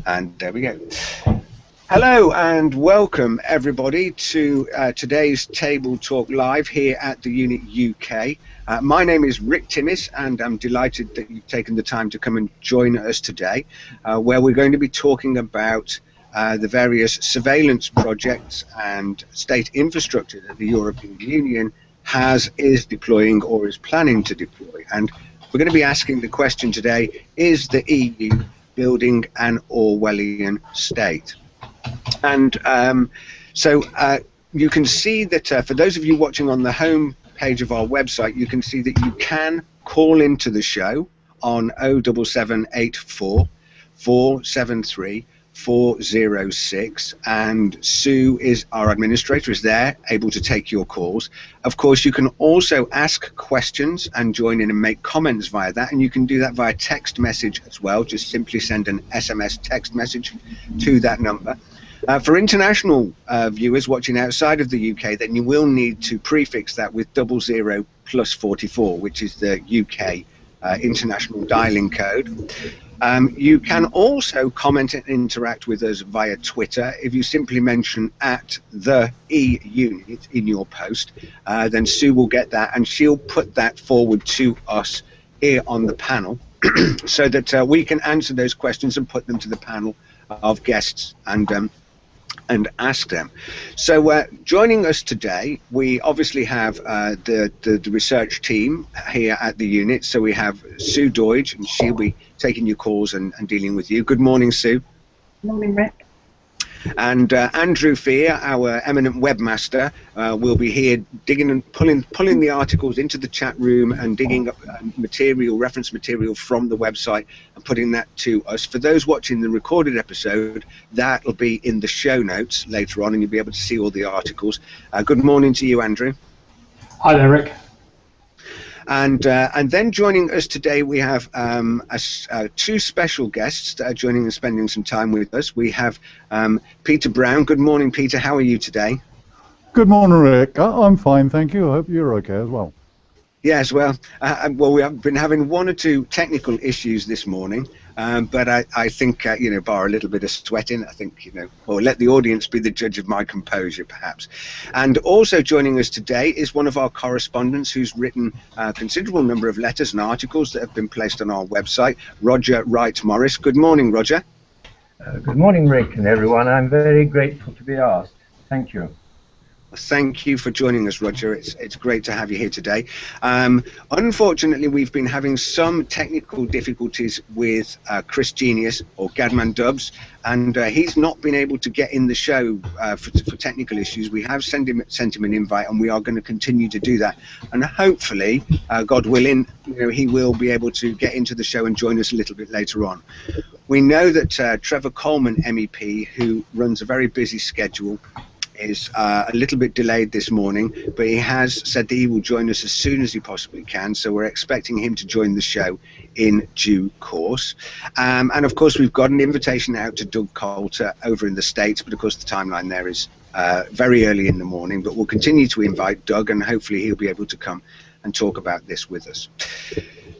And there we go. Hello and welcome everybody to today's Table Talk Live here at the Unit UK. My name is Rick Timmis and I'm delighted that you've taken the time to come and join us today, where we're going to be talking about the various surveillance projects and state infrastructure that the European Union is deploying or is planning to deploy. And we're going to be asking the question today, is the EU building an Orwellian state? And so you can see that for those of you watching on the home page of our website, you can see that you can call into the show on 07784 473 406, and Sue, is our administrator, is there able to take your calls. Of course, you can also ask questions and join in and make comments via that, and you can do that via text message as well. Just simply send an SMS text message to that number. For international viewers watching outside of the UK, then you will need to prefix that with 00 plus 44, which is the UK international dialing code. You can also comment and interact with us via Twitter. If you simply mention @the E-Unit in your post, then Sue will get that and she'll put that forward to us here on the panel so that we can answer those questions and put them to the panel of guests and ask them. So joining us today, we obviously have the research team here at the unit. So we have Sue Deutsch, and she'll be taking your calls and dealing with you. Good morning, Sue. Good morning, Rick. And Andrew Fear, our eminent webmaster, will be here digging and pulling the articles into the chat room and digging up reference material from the website and putting that to us. For those watching the recorded episode, that'll be in the show notes later on, and you'll be able to see all the articles. Good morning to you, Andrew. Hi there, Rick. And then joining us today, we have two special guests that are joining and spending some time with us. We have Peter Brown. Good morning, Peter. How are you today? Good morning, Rick. I'm fine, thank you. I hope you're okay as well. Yes, well, we have been having one or two technical issues this morning, but I think, bar a little bit of sweating, I think, or let the audience be the judge of my composure, perhaps. And also joining us today is one of our correspondents who's written a considerable number of letters and articles that have been placed on our website, Roger Wright Morris. Good morning, Roger. Good morning, Rick and everyone. I'm very grateful to be asked. Thank you. Thank you for joining us, Roger. It's great to have you here today. Unfortunately, we've been having some technical difficulties with Chris Genius, or GadManDubs, and he's not been able to get in the show for technical issues. We have sent him an invite, and we are going to continue to do that. And hopefully, God willing, he will be able to get into the show and join us a little bit later on. We know that Trevor Coleman, MEP, who runs a very busy schedule, is a little bit delayed this morning, but he has said that he will join us as soon as he possibly can, so we're expecting him to join the show in due course. And of course, we've got an invitation out to Doug Coulter over in the States, but of course the timeline there is very early in the morning, but we'll continue to invite Doug, and hopefully he'll be able to come and talk about this with us.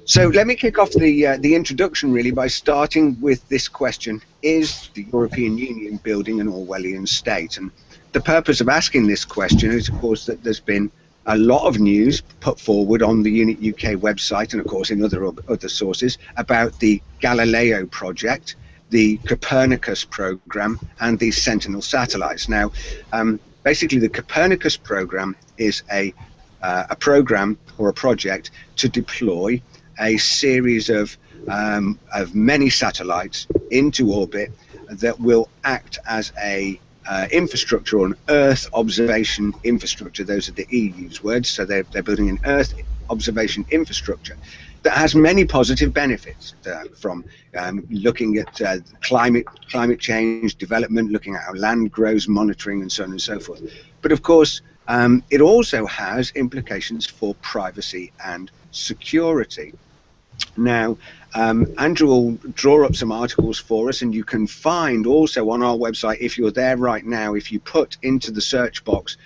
So let me kick off the introduction really by starting with this question: is the European Union building an Orwellian state? And the purpose of asking this question is, of course, that there's been a lot of news put forward on the Unit UK website and, of course, in other sources about the Galileo project, the Copernicus program, and the Sentinel satellites. Now, basically, the Copernicus program is a program or a project to deploy a series of many satellites into orbit that will act as a infrastructure, or an Earth observation infrastructure. Those are the EU's words. So they're building an Earth observation infrastructure that has many positive benefits, from looking at climate change, development, looking at how land grows, monitoring, and so on and so forth. But of course, it also has implications for privacy and security. Now, Andrew will draw up some articles for us, and you can find also on our website, if you're there right now, if you put into the search box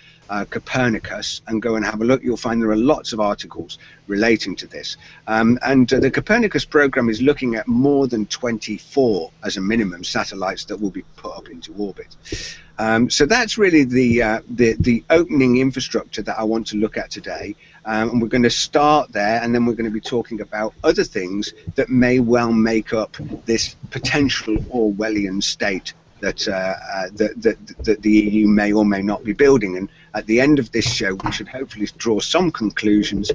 Copernicus and go and have a look. You'll find there are lots of articles relating to this. The Copernicus program is looking at more than 24 as a minimum satellites that will be put up into orbit. So that's really the opening infrastructure that I want to look at today. And we're going to start there, and then we're going to be talking about other things that may well make up this potential Orwellian state that the EU may or may not be building. And at the end of this show, we should hopefully draw some conclusions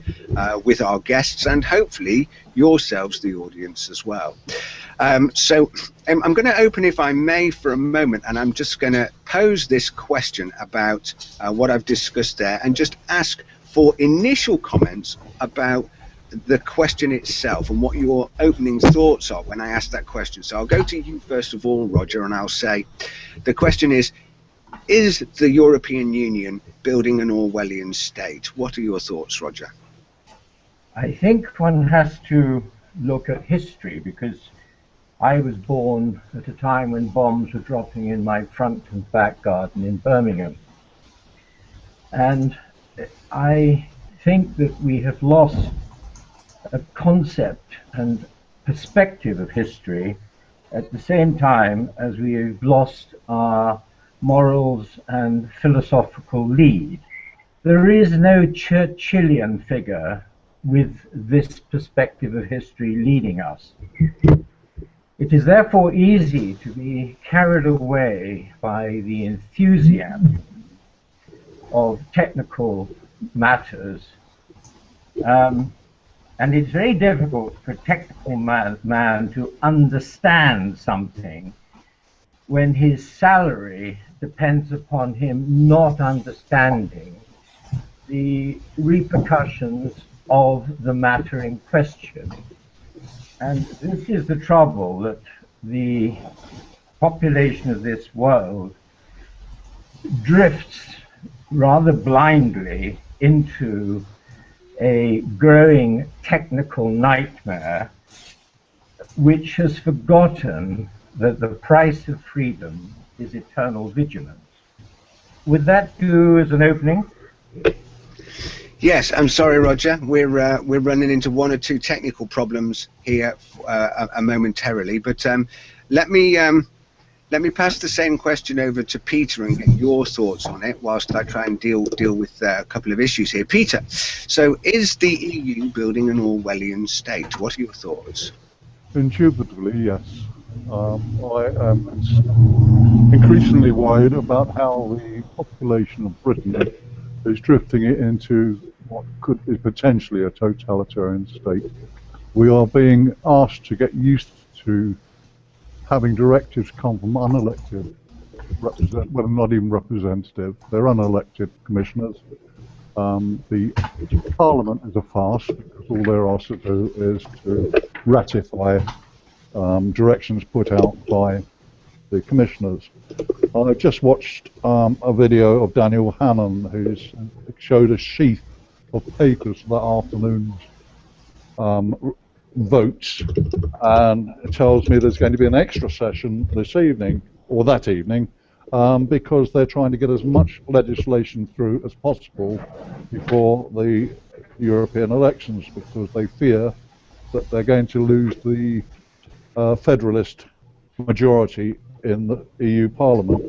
with our guests and hopefully yourselves, the audience, as well. So I'm going to open, if I may, for a moment, and I'm just going to pose this question about what I've discussed there and just ask for initial comments about the question itself and what your opening thoughts are when I ask that question. So I'll go to you first of all, Roger, and I'll say the question is the European Union building an Orwellian state? What are your thoughts, Roger? I think one has to look at history, because I was born at a time when bombs were dropping in my front and back garden in Birmingham. And I think that we have lost a concept and perspective of history at the same time as we have lost our morals and philosophical lead. There is no Churchillian figure with this perspective of history leading us. It is therefore easy to be carried away by the enthusiasm of technical matters, and it's very difficult for a technical man to understand something when his salary depends upon him not understanding the repercussions of the matter in question. And this is the trouble, that the population of this world drifts rather blindly into a growing technical nightmare, which has forgotten that the price of freedom is eternal vigilance. Would that do as an opening? Yes, I'm sorry, Roger. We're running into one or two technical problems here momentarily, but let me pass the same question over to Peter and get your thoughts on it whilst I try and deal with a couple of issues here. Peter, so is the EU building an Orwellian state? What are your thoughts? Indubitably, yes. I am increasingly worried about how the population of Britain is drifting it into what could be potentially a totalitarian state. We are being asked to get used to having directives come from unelected, well, not even representative, they're unelected commissioners. The Parliament is a farce, because all they're asked to do is to ratify directions put out by the commissioners. I just watched a video of Daniel Hannan, who showed a sheath of papers for that afternoon's votes, and it tells me there's going to be an extra session this evening, or that evening, because they're trying to get as much legislation through as possible before the European elections, because they fear that they're going to lose the federalist majority in the EU Parliament.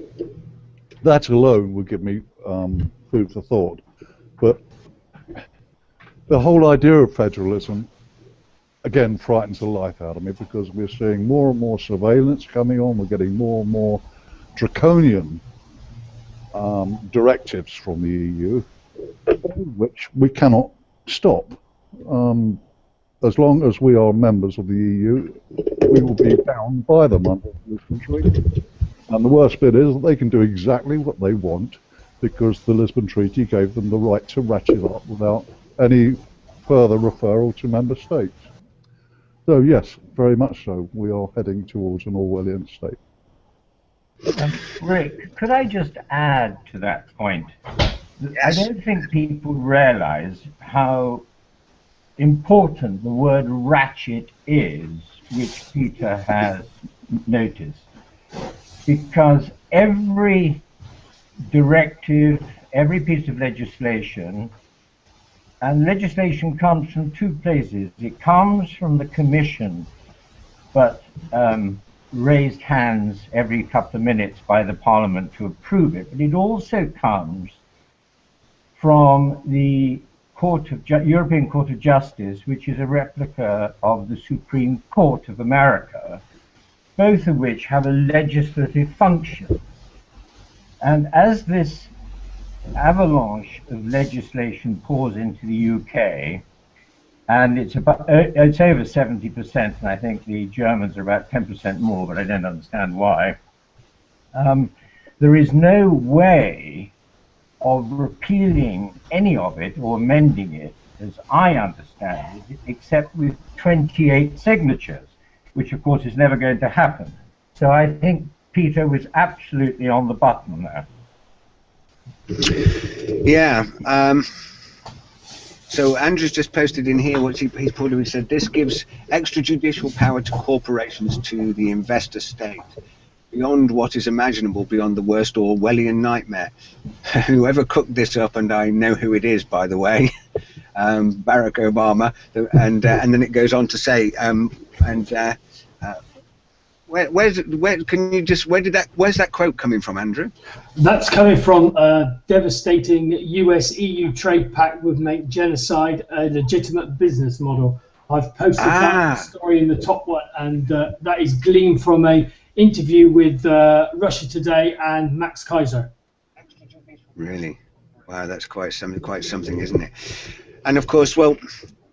That alone would give me food for thought. But the whole idea of federalism, again, frightens the life out of me, because we're seeing more and more surveillance coming on. We're getting more and more draconian directives from the EU, which we cannot stop. As long as we are members of the EU, we will be bound by them under the Lisbon Treaty. And the worst bit is that they can do exactly what they want, because the Lisbon Treaty gave them the right to ratchet up without any further referral to member states. So yes, very much so. We are heading towards an Orwellian state. Rick, could I just add to that point? Yes. I don't think people realize how important the word ratchet is, which Peter has noticed. Because every directive, every piece of legislation, and legislation comes from two places. It comes from the Commission, but raised hands every couple of minutes by the Parliament to approve it. But it also comes from the European Court of Justice, which is a replica of the Supreme Court of America, both of which have a legislative function. And as this avalanche of legislation pours into the UK, and it's over 70%, and I think the Germans are about 10% more, but I don't understand why. There is no way of repealing any of it or amending it, as I understand it, except with 28 signatures, which of course is never going to happen. So I think Peter was absolutely on the button there. Yeah. So Andrew's just posted in here what he's probably said. This gives extrajudicial power to corporations, to the investor state, beyond what is imaginable, beyond the worst Orwellian nightmare. Whoever cooked this up, and I know who it is, by the way, Barack Obama, and then it goes on to say, where's that quote coming from, Andrew? That's coming from a devastating US-EU Trade Pact would make genocide a legitimate business model. I've posted that story in the top one, and that is gleaned from a interview with Russia Today and Max Kaiser. Really? Wow, that's quite something, isn't it? And of course, well,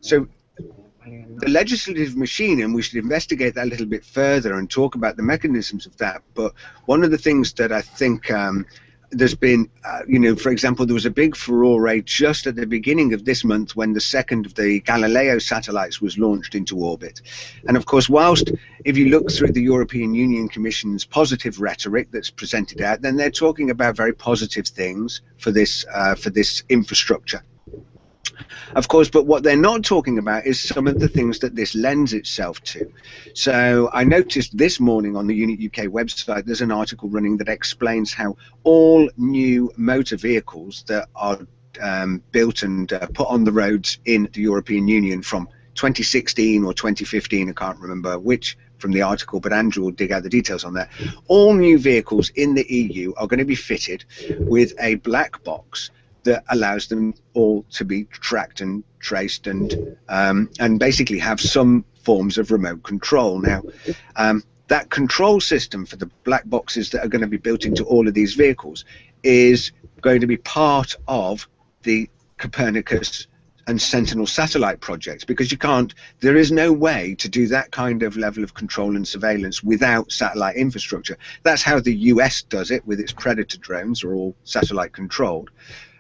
so the legislative machine, and we should investigate that a little bit further and talk about the mechanisms of that. But one of the things that I think there's been, for example, there was a big furore just at the beginning of this month when the second of the Galileo satellites was launched into orbit. And of course, whilst if you look through the European Union Commission's positive rhetoric that's presented out, then they're talking about very positive things for this infrastructure. Of course, but what they're not talking about is some of the things that this lends itself to. So I noticed this morning on the Unit UK website, there's an article running that explains how all new motor vehicles that are built and put on the roads in the European Union from 2016 or 2015, I can't remember which from the article, but Andrew will dig out the details on that. All new vehicles in the EU are going to be fitted with a black box that allows them all to be tracked and traced and basically have some forms of remote control. Now, that control system for the black boxes that are going to be built into all of these vehicles is going to be part of the Copernicus and Sentinel satellite projects, because there is no way to do that kind of level of control and surveillance without satellite infrastructure. That's how the US does it with its Predator drones, are all satellite controlled.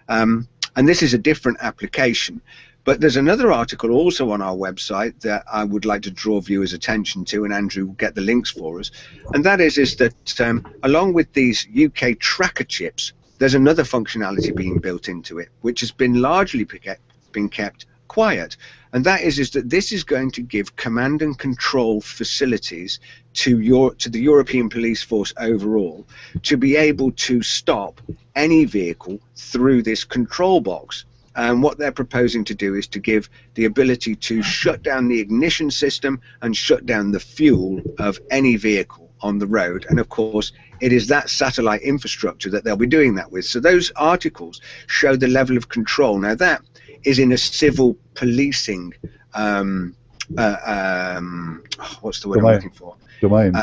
And this is a different application. But there's another article also on our website that I would like to draw viewers' attention to, and Andrew will get the links for us. And that is that along with these UK tracker chips, there's another functionality being built into it, which has been largely been kept quiet. And that is that this is going to give command and control facilities to the European police force overall to be able to stop any vehicle through this control box. And what they're proposing to do is to give the ability to shut down the ignition system and shut down the fuel of any vehicle on the road. And of course, it is that satellite infrastructure that they'll be doing that with. So those articles show the level of control. Now that is in a civil policing what's the word I'm looking for? Domain.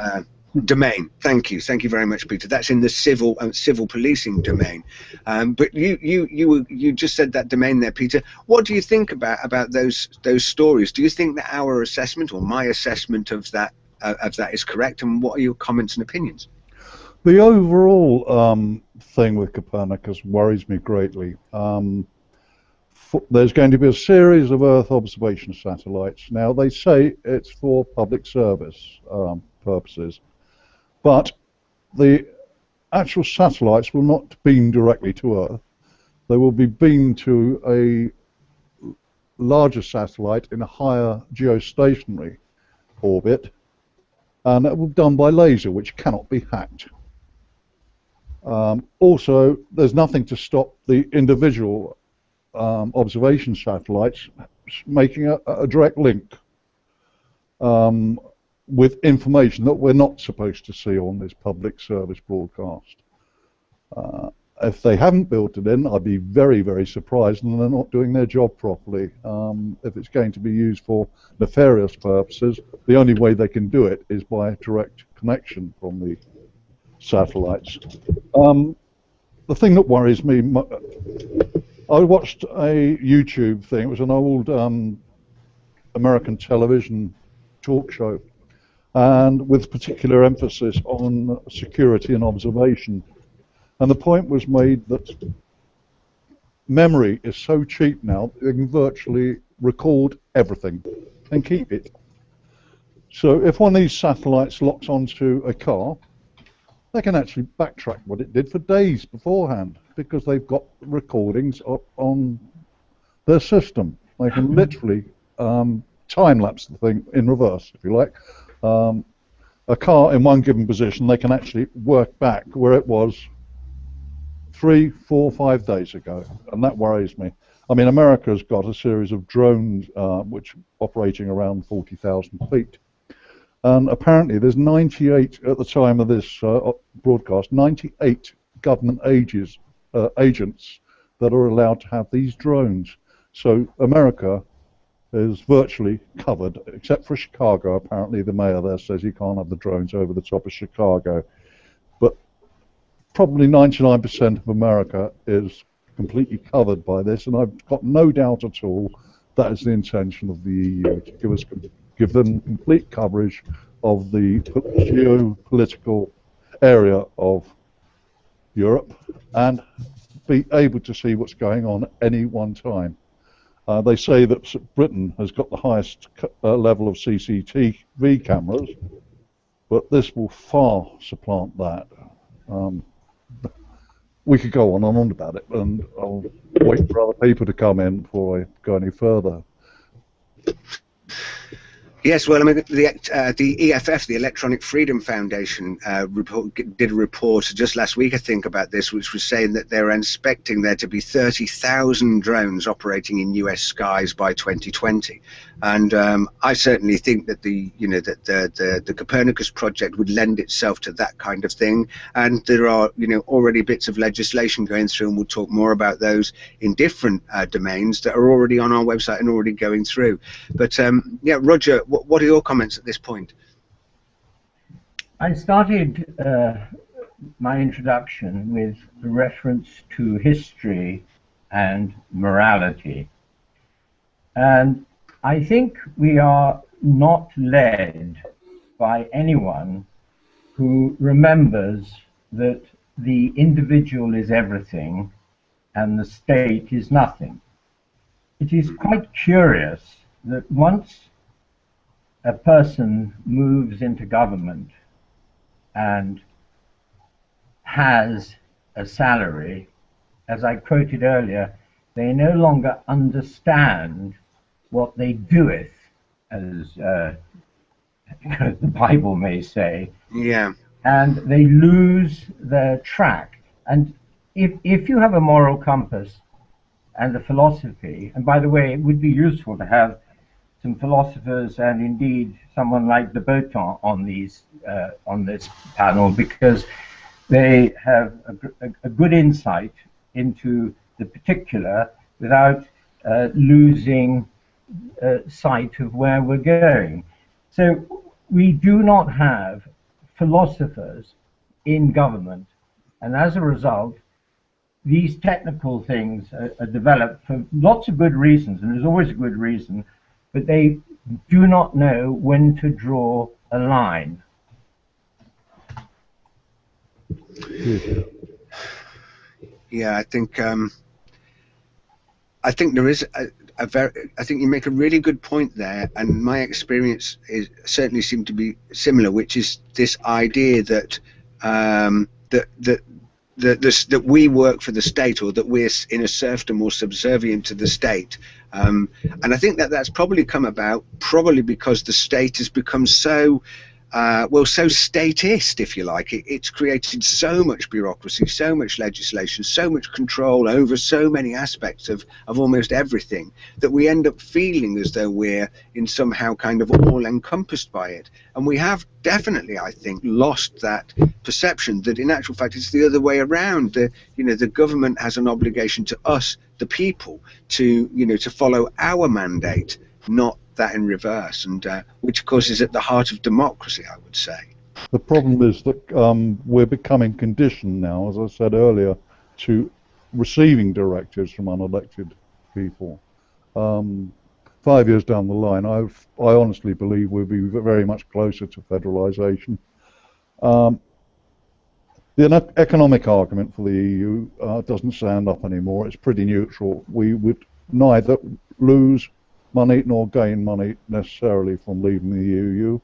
Domain. Thank you very much, Peter. That's in the civil policing domain. But you just said that domain there, Peter. What do you think about those stories? Do you think that our assessment or my assessment of that is correct? And what are your comments and opinions? The overall thing with Copernicus worries me greatly. There's going to be a series of Earth observation satellites. Now, they say it's for public service purposes, but the actual satellites will not beam directly to Earth. They will be beamed to a larger satellite in a higher geostationary orbit, and that will be done by laser, which cannot be hacked. Also, there's nothing to stop the individual observation satellites making a direct link with information that we're not supposed to see on this public service broadcast. If they haven't built it in, I'd be very, very surprised, and they're not doing their job properly. If it's going to be used for nefarious purposes, the only way they can do it is by a direct connection from the satellites. The thing that worries me, I watched a YouTube thing. It was an old American television talk show, and with particular emphasis on security and observation. And the point was made that memory is so cheap now, they can virtually record everything and keep it. So if one of these satellites locks onto a car, they can actually backtrack what it did for days beforehand, because they've got recordings up on their system. They can literally time-lapse the thing in reverse, if you like. A car in one given position, they can actually work back where it was 3, 4, 5 days ago, and that worries me. I mean, America's got a series of drones which are operating around 40,000 feet. And apparently there's 98, at the time of this broadcast, 98 government agents that are allowed to have these drones. So America is virtually covered, except for Chicago. Apparently the mayor there says you can't have the drones over the top of Chicago. But probably 99% of America is completely covered by this, and I've got no doubt at all that is the intention of the EU, to give them complete coverage of the geopolitical area of Europe and be able to see what's going on at any one time. They say that Britain has got the highest level of CCTV cameras, but this will far supplant that. We could go on and on about it, and I'll wait for other people to come in before I go any further. Yes, well, I mean, the EFF, the Electronic Freedom Foundation, did a report just last week, I think, about this, which was saying that they're expecting there to be 30,000 drones operating in US skies by 2020. And I certainly think that the Copernicus project would lend itself to that kind of thing. And there are, already bits of legislation going through, and we'll talk more about those in different domains that are already on our website and already going through. But yeah, Roger, what are your comments at this point? I started my introduction with a reference to history and morality. And I think we are not led by anyone who remembers that the individual is everything and the state is nothing. It is quite curious that once a person moves into government and has a salary, as I quoted earlier, they no longer understand what they doeth, as the Bible may say. Yeah. And they lose their track. And if you have a moral compass and a philosophy, and by the way, it would be useful to have some philosophers and indeed someone like de Botton on this panel, because they have a good insight into the particular without losing sight of where we're going. So we do not have philosophers in government, and as a result these technical things are developed for lots of good reasons, and there's always a good reason, but they do not know when to draw a line. Yeah, I think there is I think you make a really good point there, and my experience certainly seemed to be similar, which is this idea that that we work for the state, or that we're in a serfdom or subservient to the state, and I think that that's probably come about because the state has become so well, so statist, if you like. It's created so much bureaucracy, so much legislation, so much control over so many aspects of almost everything, that we end up feeling as though we're in somehow kind of all encompassed by it. And we have definitely, I think, lost that perception that in actual fact it's the other way around. The government has an obligation to us, the people, to follow our mandate, not that in reverse, and which of course is at the heart of democracy, I would say. The problem is that we're becoming conditioned now, as I said earlier, to receiving directives from unelected people. 5 years down the line, I honestly believe we'll be very much closer to federalisation. The economic argument for the EU doesn't stand up anymore. It's pretty neutral. We would neither lose money nor gain money necessarily from leaving the EU,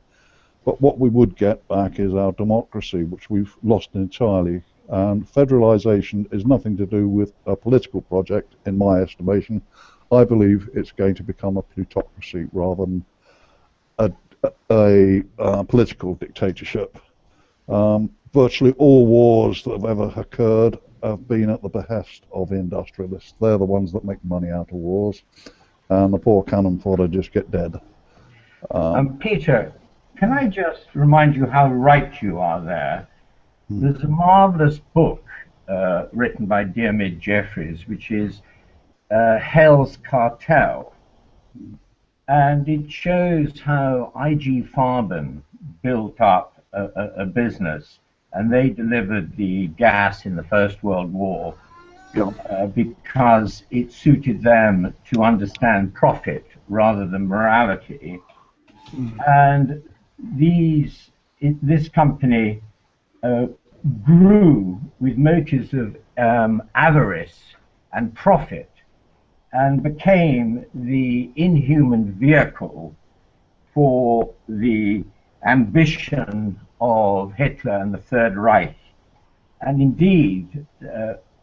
but what we would get back is our democracy, which we've lost entirely. And federalisation is nothing to do with a political project, in my estimation. I believe it's going to become a plutocracy rather than a political dictatorship. Virtually all wars that have ever occurred have been at the behest of industrialists. They're the ones that make money out of wars, and the poor cannon fodder just get dead. Peter, can I just remind you how right you are there? There's a marvelous book written by Diarmaid Jeffries, which is Hell's Cartel, and it shows how I.G. Farben built up a business, and they delivered the gas in the First World War. Because it suited them to understand profit rather than morality. And this company grew with motives of avarice and profit, and became the inhuman vehicle for the ambition of Hitler and the Third Reich. And indeed,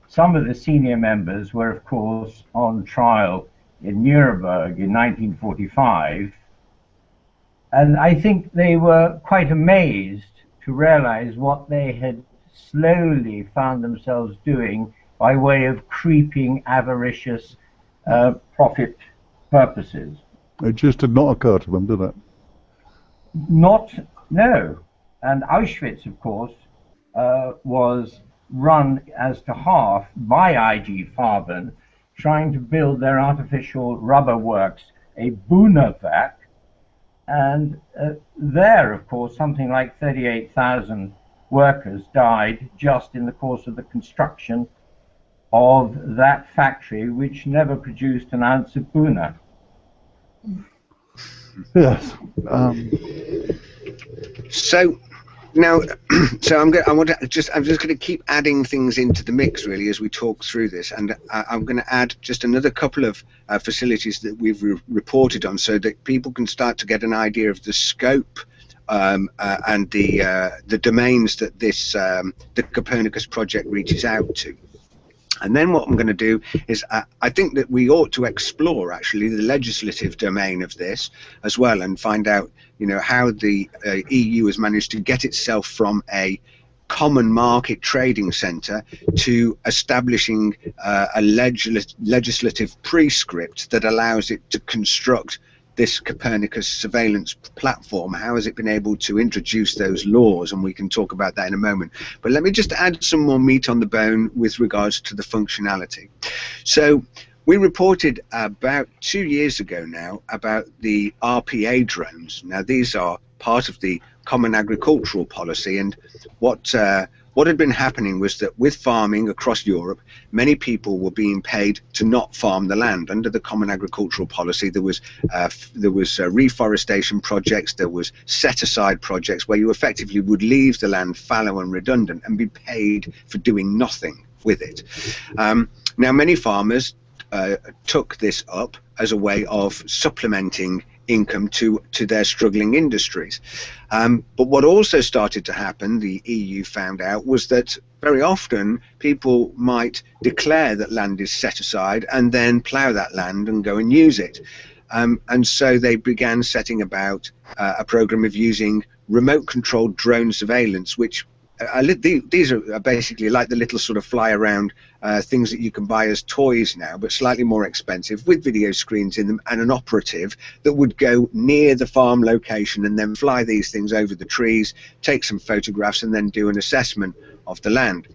some of the senior members were, of course, on trial in Nuremberg in 1945, and I think they were quite amazed to realize what they had slowly found themselves doing by way of creeping, avaricious profit purposes. It just did not occur to them, did it? No. And Auschwitz, of course, was run as to half by I.G. Farben, trying to build their artificial rubber works, a Buna-Werk, and there, of course, something like 38,000 workers died just in the course of the construction of that factory, which never produced an ounce of Buna. Yes. So now, I'm just going to keep adding things into the mix really as we talk through this, and I'm going to add just another couple of facilities that we've reported on, so that people can start to get an idea of the scope and the domains that the Copernicus project reaches out to. And then what I'm going to do is I think that we ought to explore actually the legislative domain of this as well, and find out how the EU has managed to get itself from a common market trading centre to establishing a legislative prescript that allows it to construct this Copernicus surveillance platform. How has it been able to introduce those laws? And we can talk about that in a moment. But let me just add some more meat on the bone with regards to the functionality. So we reported about 2 years ago now about the RPA drones. Now these are part of the Common Agricultural Policy, and what had been happening was that with farming across Europe, many people were being paid to not farm the land. Under the Common Agricultural Policy, there was reforestation projects, there was set-aside projects where you effectively would leave the land fallow and redundant and be paid for doing nothing with it. Now, many farmers took this up as a way of supplementing income to their struggling industries. But what also started to happen, the EU found out, was that very often people might declare that land is set aside and then plough that land and go and use it. And so they began setting about a program of using remote-controlled drone surveillance, which these are basically like the little sort of fly-around things that you can buy as toys now, but slightly more expensive, with video screens in them and an operative that would go near the farm location and then fly these things over the trees, take some photographs, and then do an assessment of the land.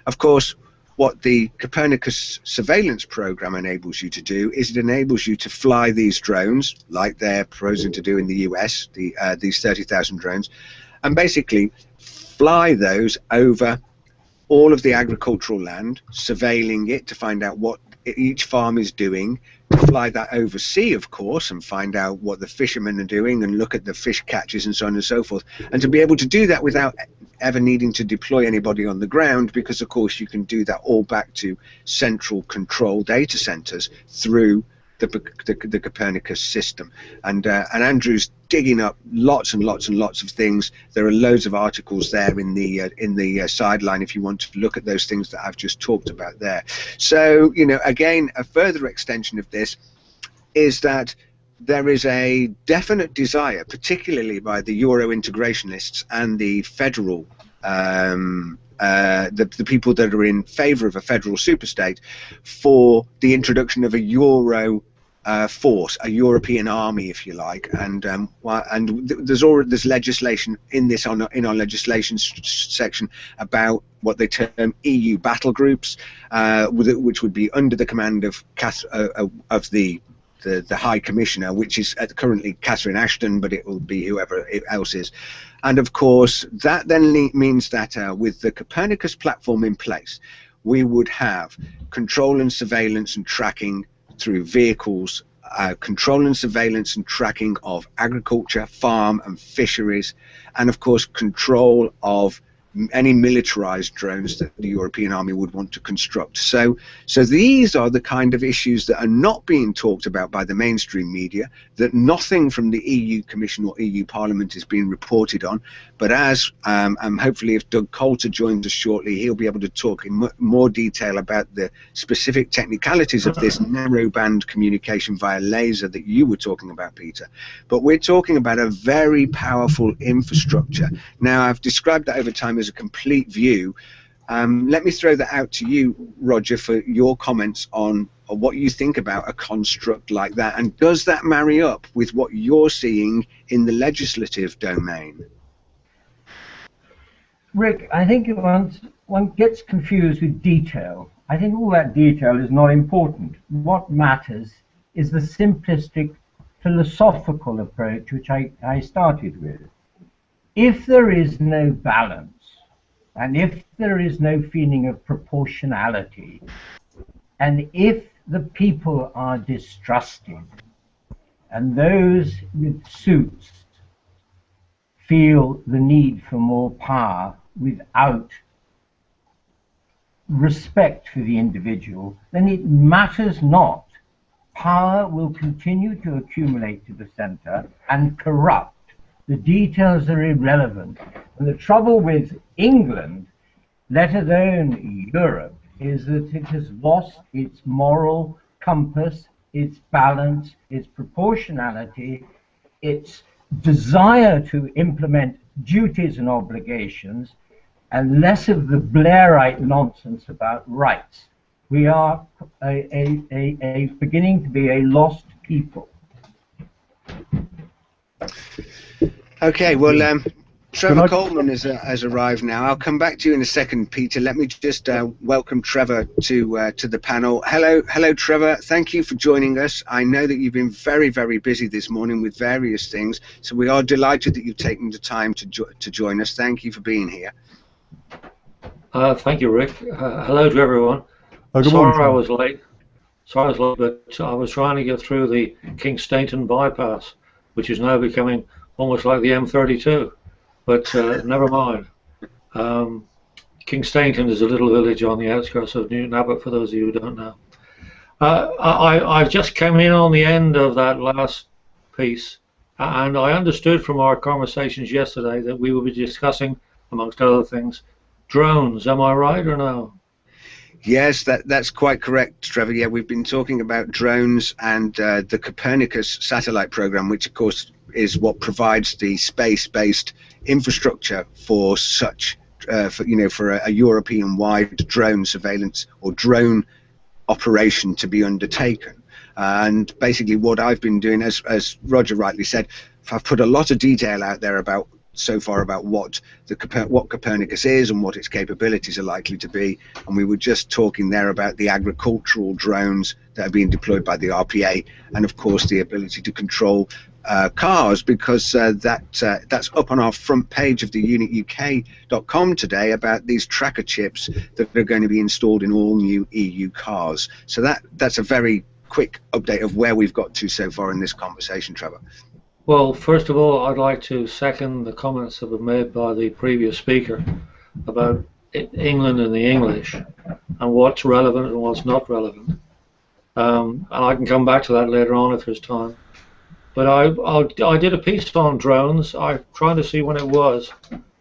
Of course, what the Copernicus surveillance program enables you to do is it enables you to fly these drones, like they're proposing to do in the US, these 30,000 drones, and basically fly those over all of the agricultural land, surveilling it to find out what each farm is doing, to fly that overseas, of course, and find out what the fishermen are doing and look at the fish catches and so on and so forth, and to be able to do that without ever needing to deploy anybody on the ground, because of course you can do that all back to central control data centers through the Copernicus system. And Andrew's digging up lots and lots and lots of things. There are loads of articles there in the sideline if you want to look at those things that I've just talked about there. So, you know, again, a further extension of this is that there is a definite desire, particularly by the Euro integrationists and the federal the people that are in favour of a federal superstate, for the introduction of a Euro force, a European army, if you like, and there's legislation in this in our legislation section about what they term EU battle groups, which would be under the command of the High Commissioner, which is currently Catherine Ashton, but it will be whoever else is. And of course, that then means that with the Copernicus platform in place, we would have control and surveillance and tracking through vehicles, control and surveillance and tracking of agriculture, farm and fisheries, and of course control of any militarized drones that the European army would want to construct. So these are the kind of issues that are not being talked about by the mainstream media, that nothing from the EU Commission or EU Parliament is being reported on. But as hopefully if Doug Coulter joins us shortly, he'll be able to talk in more detail about the specific technicalities of this narrowband communication via laser that you were talking about, Peter. But we're talking about a very powerful infrastructure. Now, I've described that over time as a complete view. Let me throw that out to you, Roger, for your comments on what you think about a construct like that, and does that marry up with what you're seeing in the legislative domain? Rick, I think one gets confused with detail. I think all that detail is not important. What matters is the simplistic philosophical approach which I started with. If there is no balance, and if there is no feeling of proportionality, and if the people are distrusted, and those with suits feel the need for more power without respect for the individual, then it matters not. Power will continue to accumulate to the center and corrupt. The details are irrelevant. And the trouble with England, let alone Europe, is that it has lost its moral compass, its balance, its proportionality, its desire to implement duties and obligations, and less of the Blairite nonsense about rights. We are beginning to be a lost people. Okay, well, Trevor Coleman has arrived now. I'll come back to you in a second, Peter. Let me just welcome Trevor to the panel. Hello, Trevor. Thank you for joining us. I know that you've been very, very busy this morning with various things, so we are delighted that you've taken the time to join us. Thank you for being here. Thank you, Rick. Hello to everyone. Sorry I was late. But I was trying to get through the King Stainton bypass, which is now becoming almost like the M32. But never mind. King Stainton is a little village on the outskirts of Newton Abbot, for those of you who don't know. I just came in on the end of that last piece, and I understood from our conversations yesterday that we will be discussing, amongst other things, drones. Am I right or no? Yes, that's quite correct, Trevor. Yeah, we've been talking about drones and the Copernicus satellite program, which of course is what provides the space-based infrastructure for such for a European-wide drone surveillance or drone operation to be undertaken. And basically what I've been doing, as Roger rightly said, I've put a lot of detail out there about what Copernicus is and what its capabilities are likely to be. And we were just talking there about the agricultural drones that are being deployed by the RPA, and of course the ability to control cars, because that's up on our front page of the unituk.com today about these tracker chips that are going to be installed in all new EU cars. So that's a very quick update of where we've got to so far in this conversation, Trevor. Well, first of all, I'd like to second the comments that were made by the previous speaker about England and the English and what's relevant and what's not relevant. And I can come back to that later on if there's time. But I did a piece on drones. I'm trying to see when it was,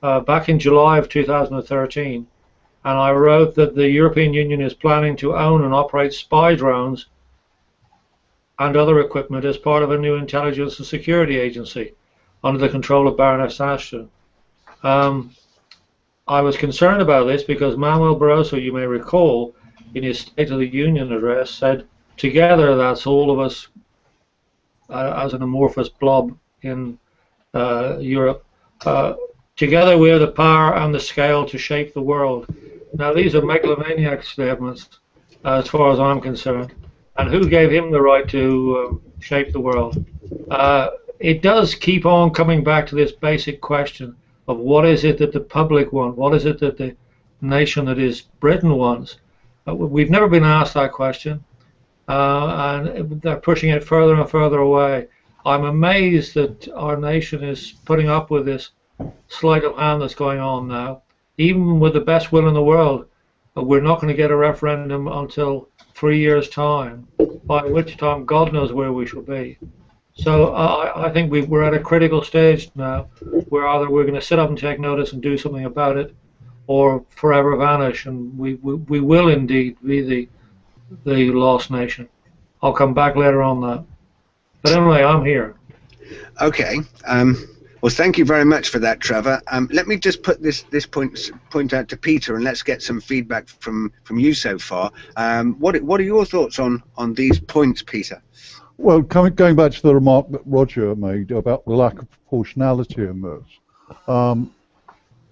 back in July of 2013. And I wrote that the European Union is planning to own and operate spy drones and other equipment as part of a new intelligence and security agency under the control of Baroness Ashton. I was concerned about this because Manuel Barroso, you may recall, in his State of the Union address said, together, that's all of us as an amorphous blob in Europe, together we have the power and the scale to shape the world. Now these are megalomaniac statements as far as I'm concerned. And who gave him the right to shape the world? It does keep on coming back to this basic question of what is it that the public want? What is it that the nation that is Britain wants? We've never been asked that question, and they're pushing it further and further away. I'm amazed that our nation is putting up with this sleight of hand that's going on now. Even with the best will in the world, we're not going to get a referendum until 3 years' time, by which time God knows where we shall be. So I think we're at a critical stage now where either we're going to sit up and take notice and do something about it, or forever vanish, and we will indeed be the lost nation. I'll come back later on that. But anyway, I'm here. Okay. Well, thank you very much for that, Trevor. Let me just put this point out to Peter, and let's get some feedback from you so far. What are your thoughts on these points, Peter? Well, going back to the remark that Roger made about the lack of proportionality in this,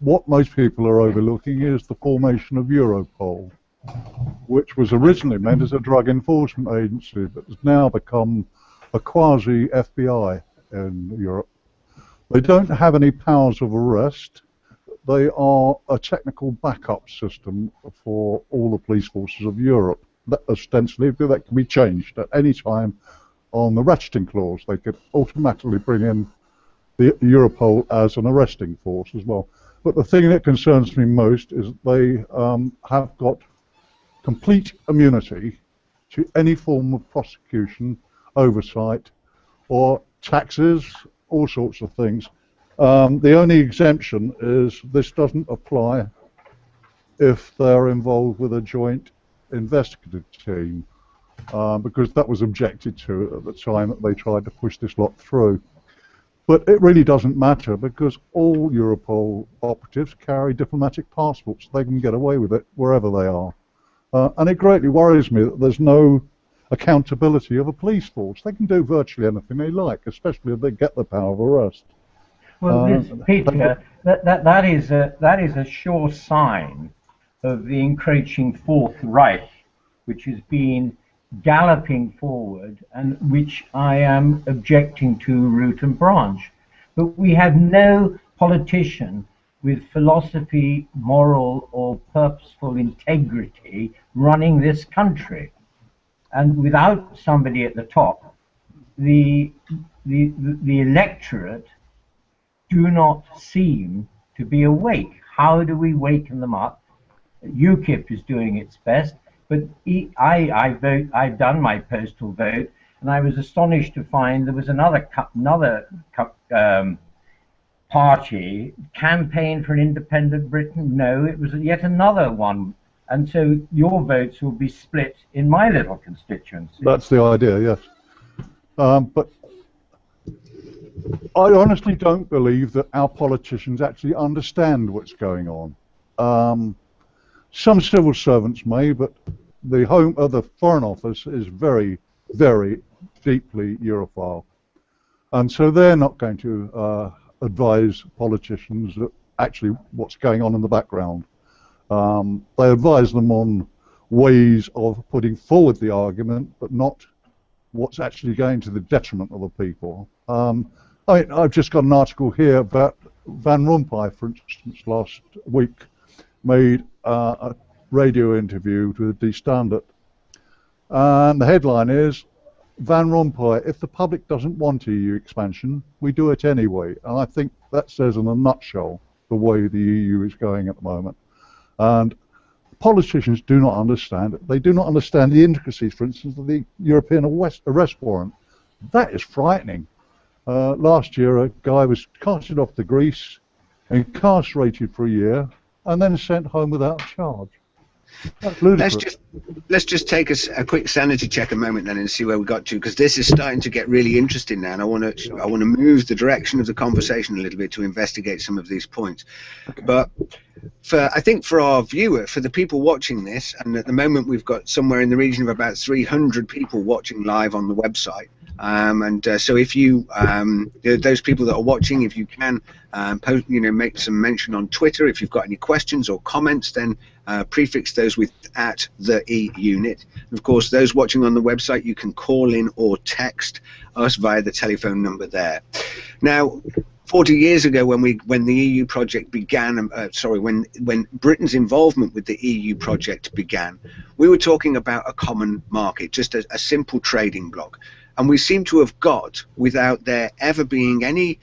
what most people are overlooking is the formation of Europol, which was originally meant as a drug enforcement agency, but has now become a quasi-FBI in Europe. They don't have any powers of arrest. They are a technical backup system for all the police forces of Europe. That ostensibly, that can be changed at any time on the ratcheting clause. They could automatically bring in the Europol as an arresting force as well. But the thing that concerns me most is they have got complete immunity to any form of prosecution, oversight, or taxes, all sorts of things. The only exemption is this doesn't apply if they're involved with a joint investigative team, because that was objected to at the time that they tried to push this lot through. But it really doesn't matter, because all Europol operatives carry diplomatic passports. They can get away with it wherever they are. And it greatly worries me that there's no accountability of a police force. They can do virtually anything they like, especially if they get the power of arrest. Well, Peter, that is a sure sign of the encroaching Fourth Reich, which has been galloping forward and which I am objecting to root and branch. But we have no politician with philosophy, moral or purposeful integrity running this country. And without somebody at the top, the electorate do not seem to be awake. How do we waken them up? UKIP is doing its best, but I've done my postal vote, and I was astonished to find there was another party campaign for an independent Britain. No, it was yet another one. And so your votes will be split in my little constituency. That's the idea, yes. But I honestly don't believe that our politicians actually understand what's going on. Some civil servants may, but the Foreign Office is very, very deeply Europhile, and so they're not going to advise politicians that actually what's going on in the background. They advise them on ways of putting forward the argument, but not what's actually going to the detriment of the people. I've just got an article here about Van Rompuy, for instance, last week made a radio interview with the Standard, and the headline is, Van Rompuy, if the public doesn't want EU expansion, we do it anyway. And I think that says in a nutshell the way the EU is going at the moment. And politicians do not understand it. They do not understand the intricacies, for instance, of the European arrest warrant. That is frightening. Last year, a guy was casted off to Greece, incarcerated for a year, and then sent home without charge. That's ludicrous. Let's just take a quick sanity check a moment then and see where we got to, because this is starting to get really interesting now, and I want to move the direction of the conversation a little bit to investigate some of these points. Okay. But I think for our viewer, for the people watching this, and at the moment we've got somewhere in the region of about 300 people watching live on the website. So if you, those people that are watching, if you can post, make some mention on Twitter. If you've got any questions or comments, then prefix those with @the-e-unit. Of course, those watching on the website, you can call in or text us via the telephone number there. Now, 40 years ago, when the EU project began, when Britain's involvement with the EU project began, we were talking about a common market, just a simple trading bloc. And we seem to have got, without there ever being any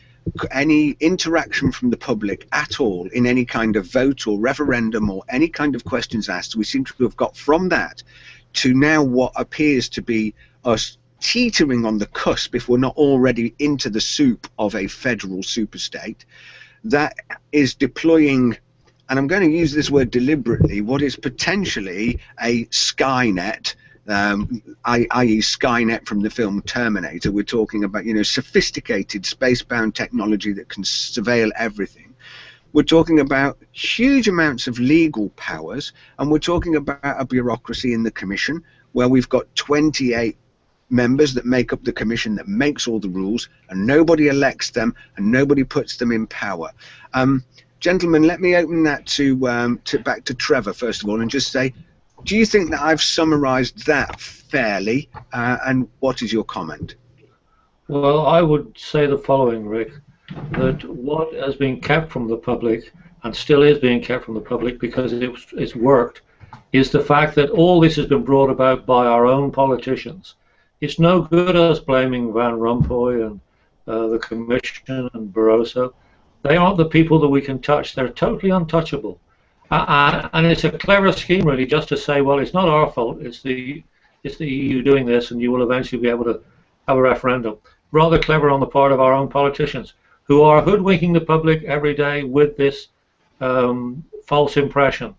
interaction from the public at all in any kind of vote or referendum or any kind of questions asked, we seem to have got from that to now what appears to be us teetering on the cusp, if we're not already into the soup of a federal superstate that is deploying, and I'm going to use this word deliberately, what is potentially a Skynet, i.e. Skynet from the film Terminator. We're talking about, sophisticated space-bound technology that can surveil everything. We're talking about huge amounts of legal powers, and we're talking about a bureaucracy in the Commission where we've got 28 members that make up the Commission that makes all the rules, and nobody elects them and nobody puts them in power. Gentlemen, let me open that back to Trevor first of all, and just say, do you think that I've summarized that fairly, and what is your comment? Well, I would say the following, Rick, that what has been kept from the public, and still is being kept from the public because it's worked, is the fact that all this has been brought about by our own politicians. It's no good us blaming Van Rompuy and the Commission and Barroso. They aren't the people that we can touch. They're totally untouchable. And it's a clever scheme, really, just to say, well, it's not our fault. It's the EU doing this, and you will eventually be able to have a referendum. Rather clever on the part of our own politicians, who are hoodwinking the public every day with this false impression.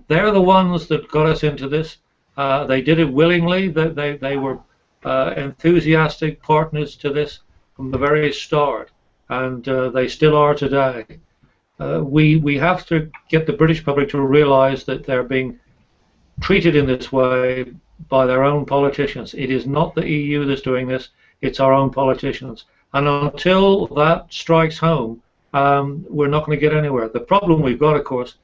They're the ones that got us into this. They did it willingly. They were enthusiastic partners to this from the very start, and they still are today. We have to get the British public to realise that they're being treated in this way by their own politicians. It is not the EU that's doing this, it's our own politicians. And until that strikes home, we're not going to get anywhere. The problem we've got, of course,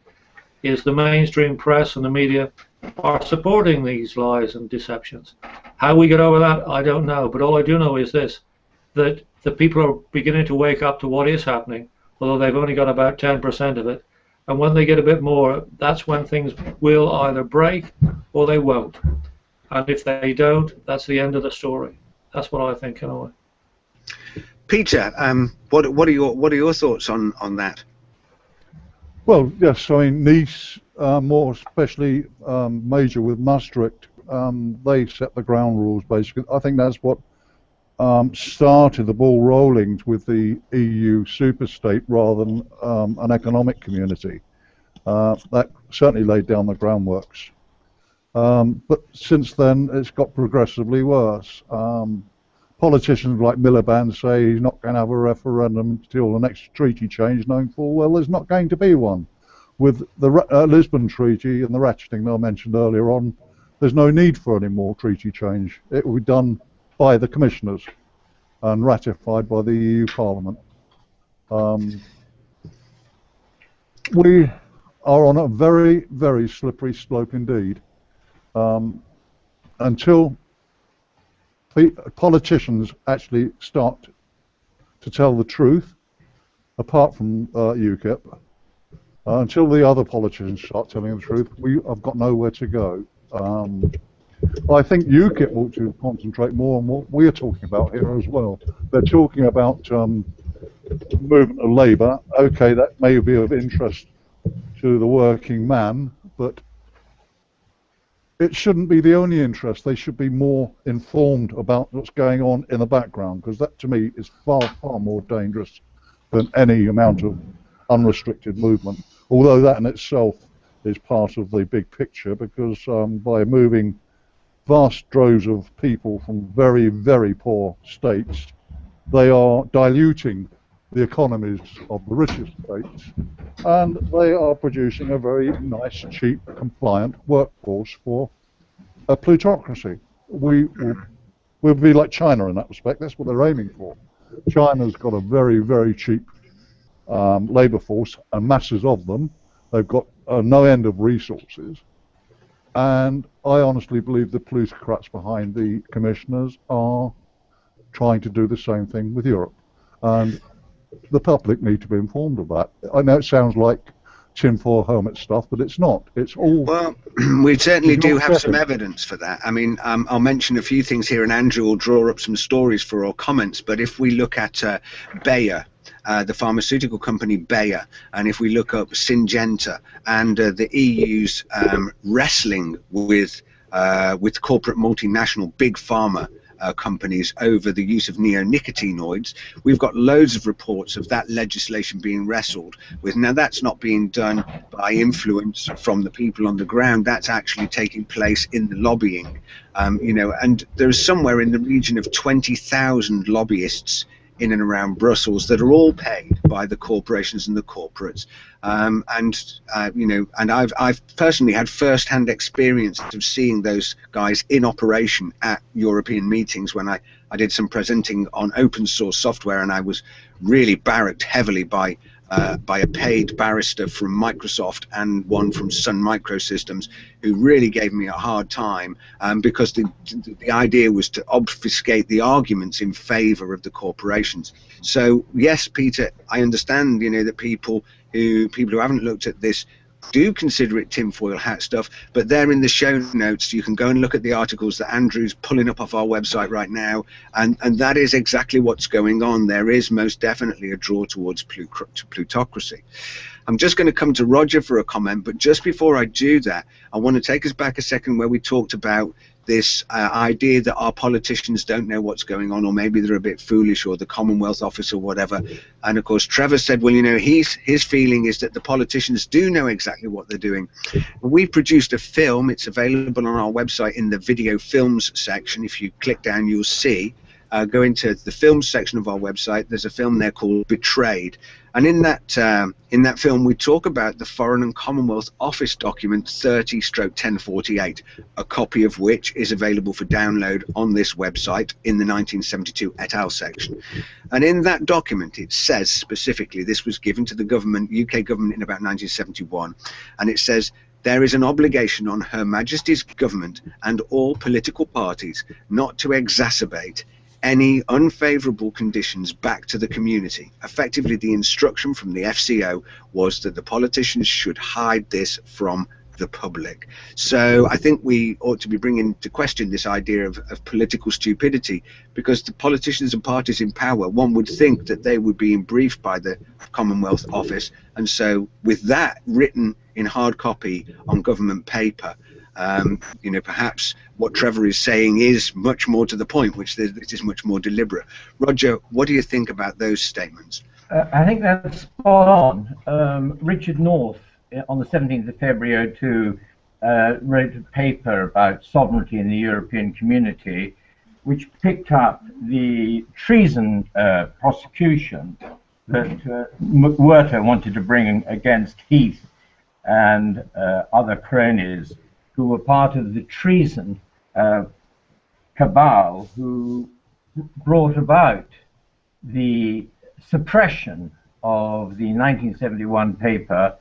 is the mainstream press and the media are supporting these lies and deceptions. How we get over that, I don't know. But all I do know is this, that the people are beginning to wake up to what is happening, although they've only got about 10% of it. And when they get a bit more, that's when things will either break or they won't. And if they don't, that's the end of the story. That's what I think, anyway. Peter, what are your thoughts on that? Well, yes, I mean, Nice, more especially major with Maastricht, they set the ground rules, basically. I think that's what started the ball rolling with the EU superstate rather than an economic community. That certainly laid down the groundworks. But since then, it's got progressively worse. politicians like Miliband say he's not going to have a referendum until the next treaty change, knowing full well there's not going to be one. With the Lisbon Treaty and the ratcheting that I mentioned earlier on, there's no need for any more treaty change. It will be done by the commissioners and ratified by the EU Parliament. We are on a very, very slippery slope indeed. Until politicians actually start to tell the truth, apart from UKIP, until the other politicians start telling the truth, we have got nowhere to go. I think UKIP ought to concentrate more on what we're talking about here as well. They're talking about movement of labour. Okay, that may be of interest to the working man, but it shouldn't be the only interest. They should be more informed about what's going on in the background, because that to me is far, far more dangerous than any amount of unrestricted movement. Although that in itself is part of the big picture, because by moving vast droves of people from very, very poor states, they are diluting the economies of the richest states, and they are producing a very nice, cheap, compliant workforce for a plutocracy. We'll be like China in that respect. That's what they're aiming for. China's got a very, very cheap labour force and masses of them. They've got no end of resources, and I honestly believe the plutocrats behind the commissioners are trying to do the same thing with Europe, and the public need to be informed of that. I know it sounds like tinfoil helmet stuff, but it's not. It's all... Well, we certainly do have some evidence for that. I mean, I'll mention a few things here, and Andrew will draw up some stories for our comments, but if we look at Bayer, the pharmaceutical company Bayer, and if we look up Syngenta and the EU's wrestling with corporate multinational big pharma companies over the use of neonicotinoids, we've got loads of reports of that legislation being wrestled with. Now, that's not being done by influence from the people on the ground. That's actually taking place in the lobbying, you know, and there's somewhere in the region of 20,000 lobbyists in and around Brussels that are all paid by the corporations and the corporates, you know, and I've personally had first-hand experience of seeing those guys in operation at European meetings when I did some presenting on open source software, and I was really barracked heavily by a paid barrister from Microsoft and one from Sun Microsystems, who really gave me a hard time because the idea was to obfuscate the arguments in favor of the corporations. So yes, Peter, I understand, you know, that people who haven't looked at this do consider it tinfoil hat stuff, but they're in the show notes. You can go and look at the articles that Andrew's pulling up off our website right now, and that is exactly what's going on. There is most definitely a draw towards plutocracy. I'm just going to come to Roger for a comment, but just before I do that, I want to take us back a second where we talked about this idea that our politicians don't know what's going on, or maybe they're a bit foolish, or the Commonwealth Office or whatever. And of course Trevor said, well, you know, his feeling is that the politicians do know exactly what they're doing. We produced a film. It's available on our website in the video films section. If you click down, you'll see, go into the films section of our website, there's a film there called Betrayed, and in that film we talk about the Foreign and Commonwealth Office document 30/1048, a copy of which is available for download on this website in the 1972 et al. Section. And in that document it says specifically, this was given to the government, UK government, in about 1971, and it says, there is an obligation on Her Majesty's government and all political parties not to exacerbate any unfavourable conditions back to the community. Effectively, the instruction from the FCO was that the politicians should hide this from the public. So I think we ought to be bringing to question this idea of political stupidity, because the politicians and parties in power, one would think that they would be briefed by the Commonwealth Office, and so with that written in hard copy on government paper, you know, perhaps what Trevor is saying is much more to the point, which this is much more deliberate. Roger, what do you think about those statements? I think that's spot on. Richard North, on the 17th of February 2002, wrote a paper about sovereignty in the European community, which picked up the treason prosecution that McWhirter wanted to bring against Heath and other cronies who were part of the treason cabal who brought about the suppression of the 1971 paper,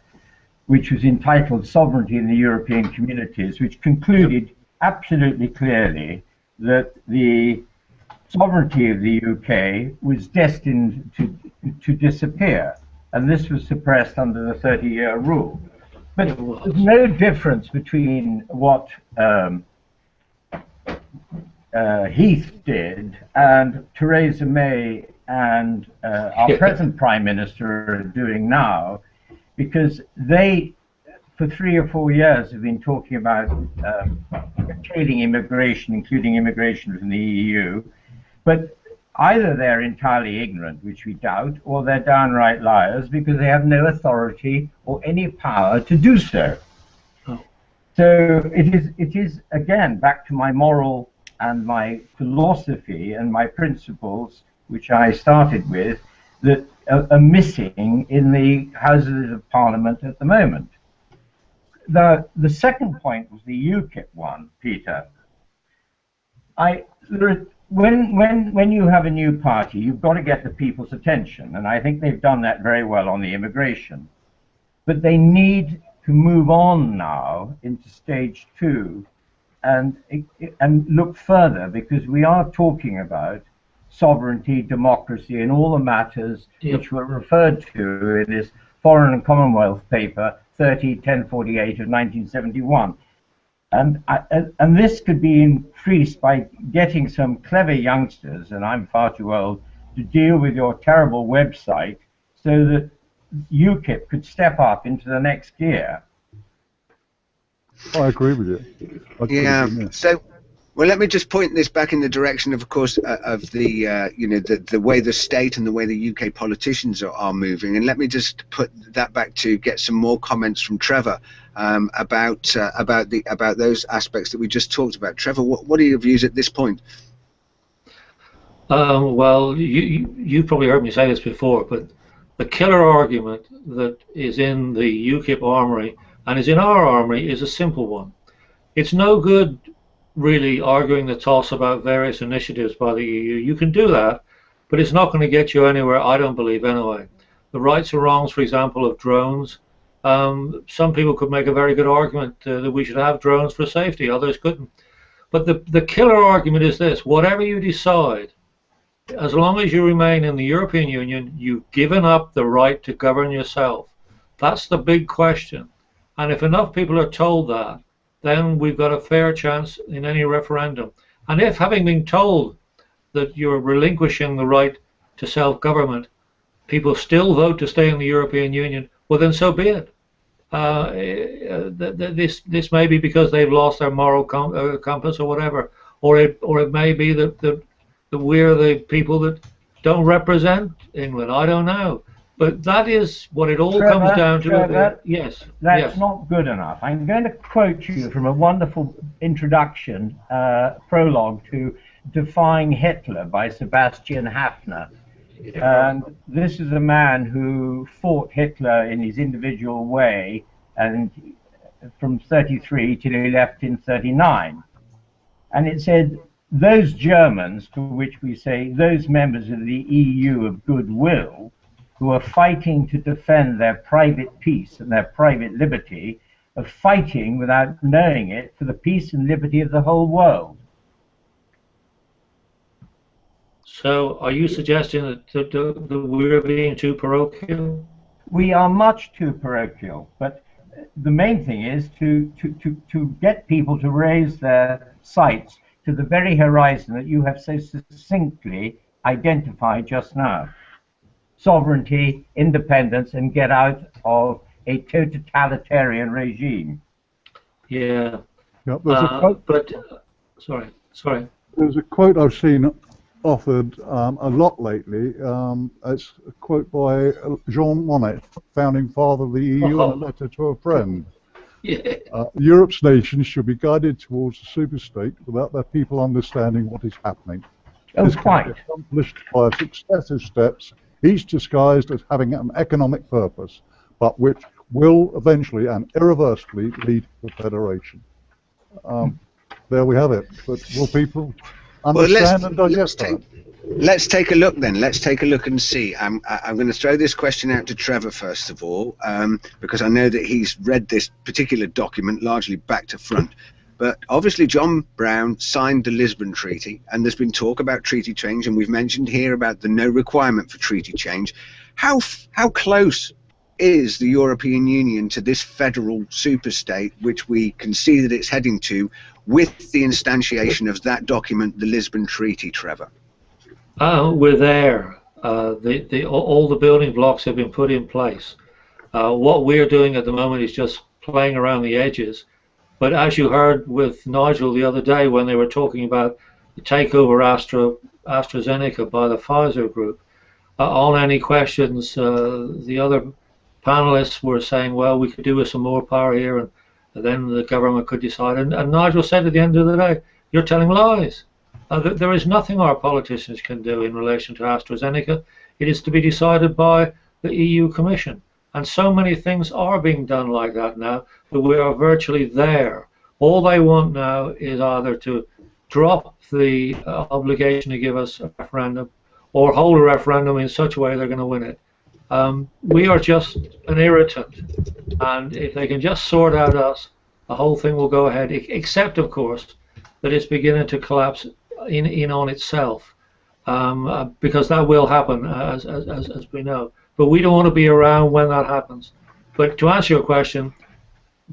which was entitled Sovereignty in the European Communities, which concluded absolutely clearly that the sovereignty of the UK was destined to disappear, and this was suppressed under the 30-year rule. But there's no difference between what Heath did and Theresa May and our present Prime Minister are doing now, because they, for 3 or 4 years, have been talking about curtailing immigration, including immigration from the EU, but either they're entirely ignorant, which we doubt, or they're downright liars because they have no authority or any power to do so. Oh. So it is again back to my moral and my philosophy and my principles, which I started with, that are missing in the Houses of Parliament at the moment. The second point was the UKIP one, Peter. When you have a new party, you've got to get the people's attention, and I think they've done that very well on the immigration. But they need to move on now into stage 2 and look further, because we are talking about sovereignty, democracy, and all the matters which were referred to in this Foreign and Commonwealth paper 30/1048 of 1971. And this could be increased by getting some clever youngsters, and I'm far too old, to deal with your terrible website so that UKIP could step up into the next gear. I agree with you. Yeah. So, well, let me just point this back in the direction, of course, of the the way the state and the way the UK politicians are moving, and let me just put that back to get some more comments from Trevor about those aspects that we just talked about. Trevor, what are your views at this point? Well, you probably heard me say this before, but the killer argument that is in the UKIP armory and is in our armory is a simple one. It's no good really arguing the toss about various initiatives by the EU. You can do that, but it's not going to get you anywhere, I don't believe, anyway. The rights or wrongs, for example, of drones, some people could make a very good argument that we should have drones for safety, others couldn't. But the killer argument is this: whatever you decide, as long as you remain in the European Union, you've given up the right to govern yourself. That's the big question. And if enough people are told that, then we've got a fair chance in any referendum. And if, having been told that you're relinquishing the right to self-government, people still vote to stay in the European Union, well, then so be it. This may be because they've lost their moral compass or whatever, or it may be that we're the people that don't represent England. I don't know. But that is what it all comes down to. Trevor, yes. That's not good enough. I'm going to quote you from a wonderful introduction, prologue to Defying Hitler by Sebastian Haffner. And this is a man who fought Hitler in his individual way, and from 33 till he left in 39. And it said, those Germans, to which we say those members of the EU of goodwill, who are fighting to defend their private peace and their private liberty, are fighting without knowing it for the peace and liberty of the whole world. So are you suggesting that we're being too parochial? We are much too parochial, but the main thing is to get people to raise their sights to the very horizon that you have so succinctly identified just now. Sovereignty, independence, and get out of a totalitarian regime. Yeah. Yep, there's a quote, sorry. There's a quote I've seen offered a lot lately. It's a quote by Jean Monnet, founding father of the EU, in a letter to a friend. Yeah. Europe's nations should be guided towards a superstate without their people understanding what is happening. This can be accomplished by successive steps, each disguised as having an economic purpose, but which will eventually and irreversibly lead to federation. There we have it. But will people understand and digest that? Let's take a look then. Let's take a look and see. I'm going to throw this question out to Trevor first of all, because I know that he's read this particular document largely back to front. But obviously John Brown signed the Lisbon Treaty, and there's been talk about treaty change, and we've mentioned here about the no requirement for treaty change. How close is the European Union to this federal superstate, which we can see that it's heading to, with the instantiation of that document, the Lisbon Treaty, Trevor? We're there. All the building blocks have been put in place. What we're doing at the moment is just playing around the edges. But as you heard with Nigel the other day when they were talking about the takeover AstraZeneca by the Pfizer group, on any questions, the other panelists were saying, well, we could do with some more power here, and then the government could decide. And Nigel said at the end of the day, you're telling lies. There is nothing our politicians can do in relation to AstraZeneca. It is to be decided by the EU Commission. And so many things are being done like that now that we are virtually there. All they want now is either to drop the obligation to give us a referendum or hold a referendum in such a way they're going to win it. We are just an irritant. And if they can just sort out us, the whole thing will go ahead, except, of course, that it's beginning to collapse in on itself, because that will happen, as we know. But we don't want to be around when that happens. But to answer your question,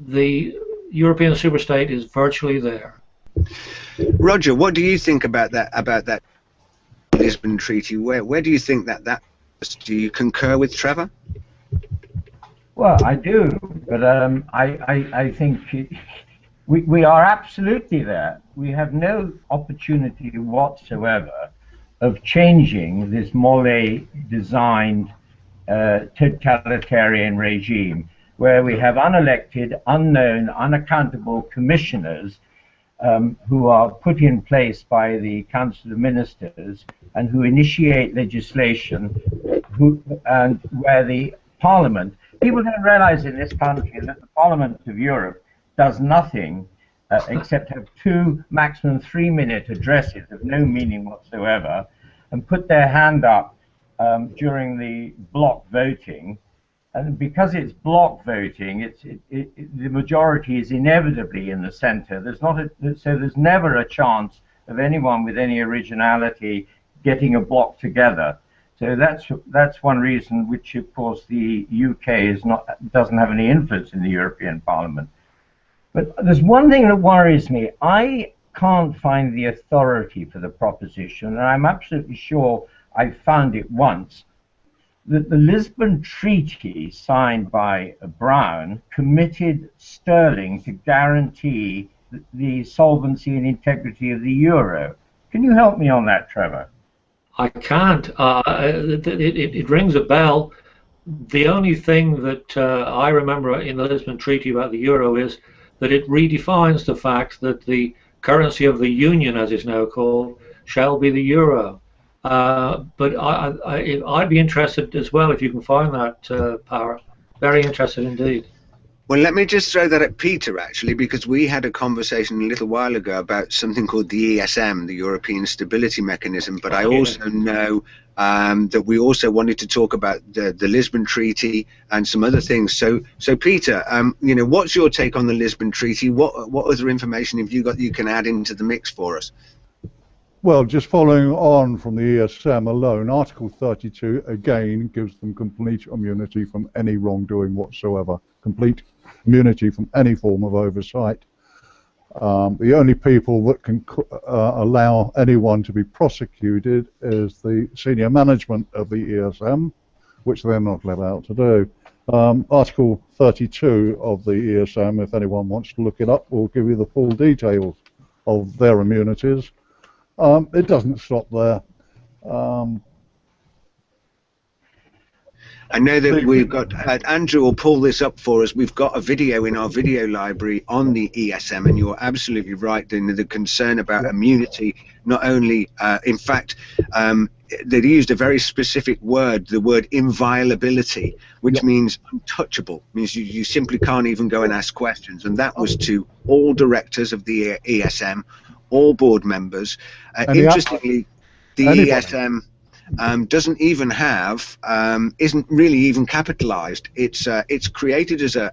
the European superstate is virtually there. Roger, what do you think about that Lisbon Treaty? Where do you think that do you concur with Trevor? Well, I do, but I think we are absolutely there. We have no opportunity whatsoever of changing this Mollet-designed totalitarian regime, where we have unelected, unknown, unaccountable commissioners who are put in place by the Council of Ministers and who initiate legislation, and where the Parliament, people don't realize in this country that the Parliament of Europe does nothing except have 2, maximum 3-minute addresses of no meaning whatsoever, and put their hand up during the block voting. And because it's block voting, the majority is inevitably in the centre. So there's never a chance of anyone with any originality getting a block together. So that's one reason which, of course, the UK doesn't have any influence in the European Parliament. But there's one thing that worries me. I can't find the authority for the proposition, and I'm absolutely sure I found it once, that the Lisbon Treaty signed by Brown committed sterling to guarantee the solvency and integrity of the euro. Can you help me on that, Trevor? I can't. It rings a bell. The only thing that I remember in the Lisbon Treaty about the euro is that it redefines the fact that the currency of the union, as it's now called, shall be the euro. But I'd be interested as well if you can find that power. Very interested indeed. Well, let me just throw that at Peter, actually, because we had a conversation a little while ago about something called the ESM, the European Stability Mechanism. But I also know that we also wanted to talk about the Lisbon Treaty and some other things. So Peter, you know, what's your take on the Lisbon Treaty? What other information have you got you can add into the mix for us? Well, just following on from the ESM alone, Article 32 again gives them complete immunity from any wrongdoing whatsoever, complete immunity from any form of oversight. The only people that can allow anyone to be prosecuted is the senior management of the ESM, which they're not allowed to do. Article 32 of the ESM, if anyone wants to look it up, will give you the full details of their immunities. It doesn't stop there. I know that we've got, Andrew will pull this up for us. We've got a video in our video library on the ESM, and you're absolutely right in the concern about immunity. Not only, in fact, they used a very specific word, the word inviolability, which means untouchable, means you simply can't even go and ask questions. And that was to all directors of the ESM, all board members. Interestingly, the ESM doesn't even have, isn't really even capitalized. It's created as a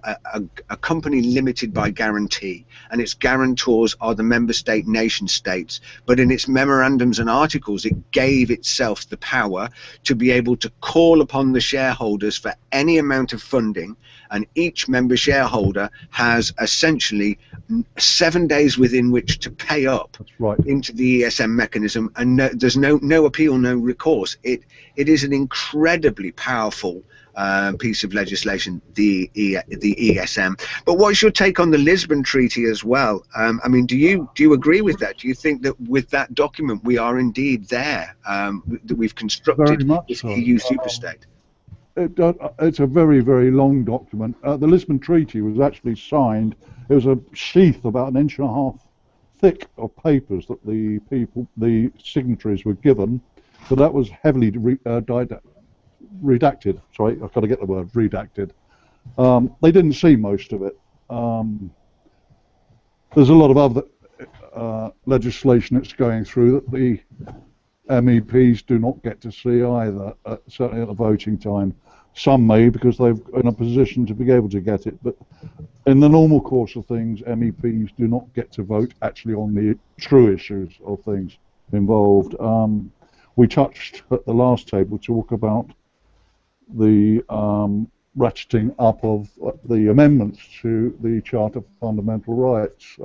company limited by guarantee, and its guarantors are the member state nation states. But in its memorandums and articles, it gave itself the power to be able to call upon the shareholders for any amount of funding, and each member shareholder has essentially 7 days within which to pay up into the ESM mechanism, and there's no appeal, no recourse. It is an incredibly powerful piece of legislation, the ESM. But what's your take on the Lisbon Treaty as well? I mean, do you agree with that? Do you think that with that document we are indeed there, that we've constructed this EU superstate? It's a very, very long document. The Lisbon Treaty was actually signed. It was a sheath about 1.5 inches thick of papers that the signatories were given, but that was heavily redacted. Sorry, I've got to get the word redacted. They didn't see most of it. There's a lot of other legislation that's going through that the MEPs do not get to see either, certainly at the voting time. Some may, because they're in a position to be able to get it, but in the normal course of things, MEPs do not get to vote actually on the true issues of things involved. We touched at the last table talk about the ratcheting up of the amendments to the Charter of Fundamental Rights.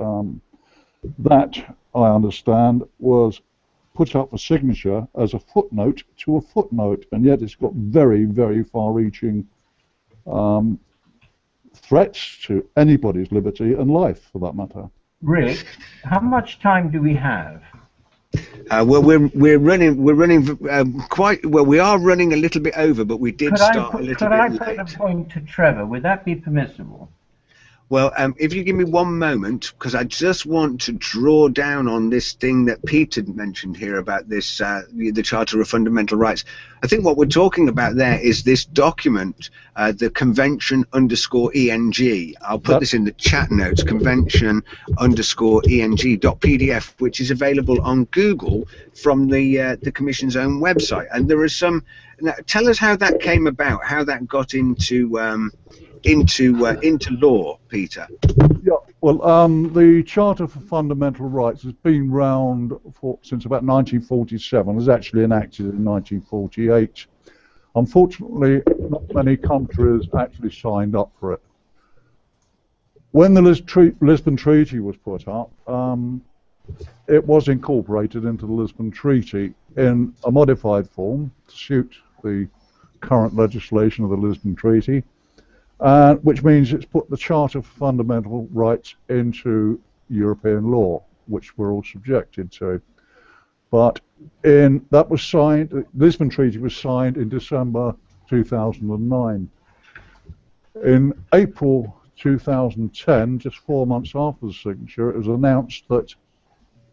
That, I understand, was put up for signature as a footnote to a footnote, and yet it's got very, very far-reaching threats to anybody's liberty and life, for that matter. Rick, how much time do we have? Well, we're running quite well. We are running a little bit over, but we did start a little bit late. Could I put a point to Trevor? Would that be permissible? Well, if you give me one moment, because I just want to draw down on this thing that Peter mentioned here about this, the Charter of Fundamental Rights. I think what we're talking about there is this document, the convention_ENG. I'll put this in the chat notes, convention_ENG.pdf, which is available on Google from the Commission's own website. And there are some. Now, tell us how that came about, how that got into law, Peter. Yeah, well, the Charter for Fundamental Rights has been round since about 1947. It was actually enacted in 1948. Unfortunately, not many countries actually signed up for it. When the Lisbon Treaty was put up, it was incorporated into the Lisbon Treaty in a modified form to suit the current legislation of the Lisbon Treaty. Which means it's put the Charter of Fundamental Rights into European law, which we're all subjected to. But that was signed, the Lisbon Treaty was signed in December 2009. In April 2010, just 4 months after the signature, it was announced that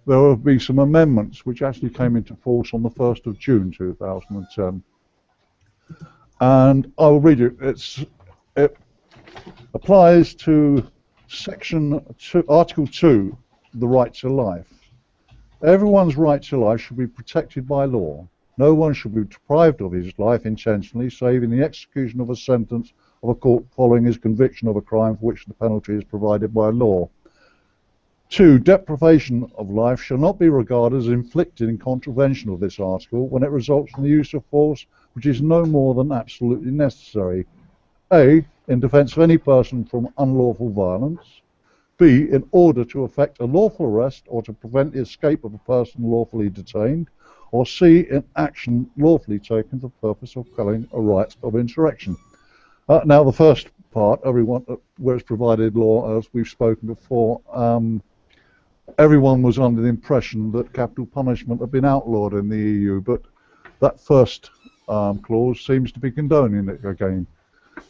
there would be some amendments which actually came into force on the 1st of June 2010. And I'll read it. It applies to Article 2, the right to life. Everyone's right to life should be protected by law. No one should be deprived of his life intentionally, save in the execution of a sentence of a court following his conviction of a crime for which the penalty is provided by law. 2. Deprivation of life shall not be regarded as inflicted in contravention of this article when it results from the use of force which is no more than absolutely necessary. A. In defence of any person from unlawful violence. B. In order to effect a lawful arrest or to prevent the escape of a person lawfully detained. Or C. In action lawfully taken for the purpose of quelling a right of insurrection. Now the first part, everyone, where it's provided law, as we've spoken before, everyone was under the impression that capital punishment had been outlawed in the EU, but that first clause seems to be condoning it again.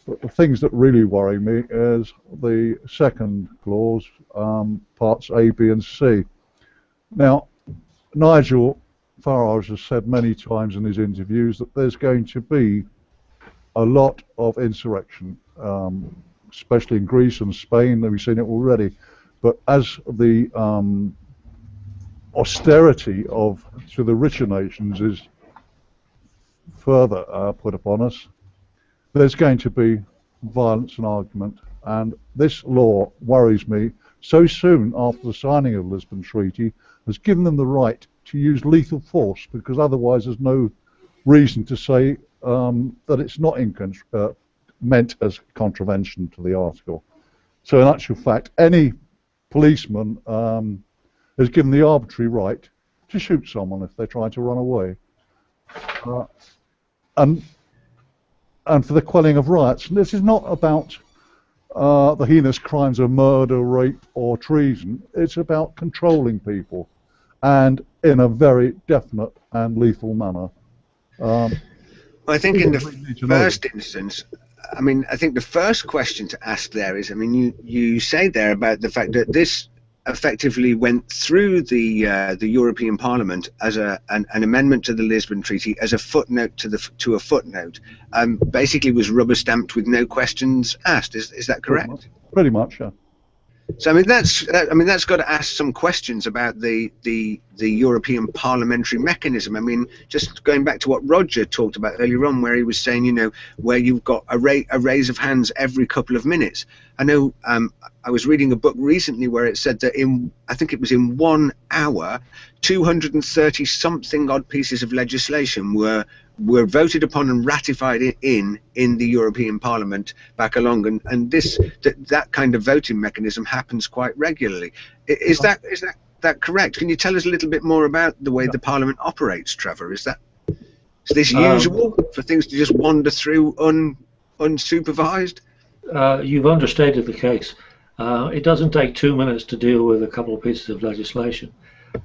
But the things that really worry me is the second clause, parts A, B and C. Now, Nigel Farage has said many times in his interviews that there's going to be a lot of insurrection, especially in Greece and Spain. We've seen it already. But as the austerity to the richer nations is further put upon us, there's going to be violence and argument. And this law worries me. So soon after the signing of the Lisbon Treaty has given them the right to use lethal force, because otherwise there's no reason to say that it's not meant as contravention to the article. So in actual fact, any policeman is given the arbitrary right to shoot someone if they try to run away. And for the quelling of riots. And this is not about the heinous crimes of murder, rape or treason. It's about controlling people, and in a very definite and lethal manner. I think in the first instance, I mean, I think the first question to ask there is, I mean, you say there about the fact that this effectively went through the European Parliament as an amendment to the Lisbon Treaty, as a footnote to a footnote, basically was rubber stamped with no questions asked. Is that correct? Pretty much, yeah. So I mean that's got to ask some questions about the European parliamentary mechanism. I mean, just going back to what Roger talked about earlier on, where he was saying, you know, where you've got a raise of hands every couple of minutes. I know I was reading a book recently where it said that I think it was in 1 hour, 230 something odd pieces of legislation were voted upon and ratified in the European Parliament back along, and that kind of voting mechanism happens quite regularly. Is that correct? Can you tell us a little bit more about the way the Parliament operates, Trevor? Is this usual for things to just wander through unsupervised? You've understated the case. It doesn't take 2 minutes to deal with a couple of pieces of legislation.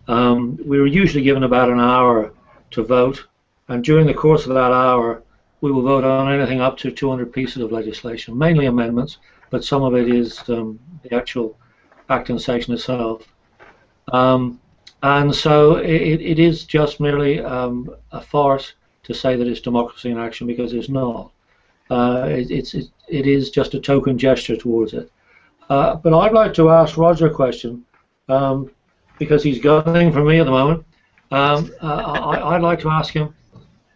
We were usually given about an hour to vote, and during the course of that hour we will vote on anything up to 200 pieces of legislation, mainly amendments, but some of it is the actual act in section itself. And so it is just merely a farce to say that it's democracy in action, because it's not. It is just a token gesture towards it. But I'd like to ask Roger a question, because he's gunning for me at the moment. I'd like to ask him,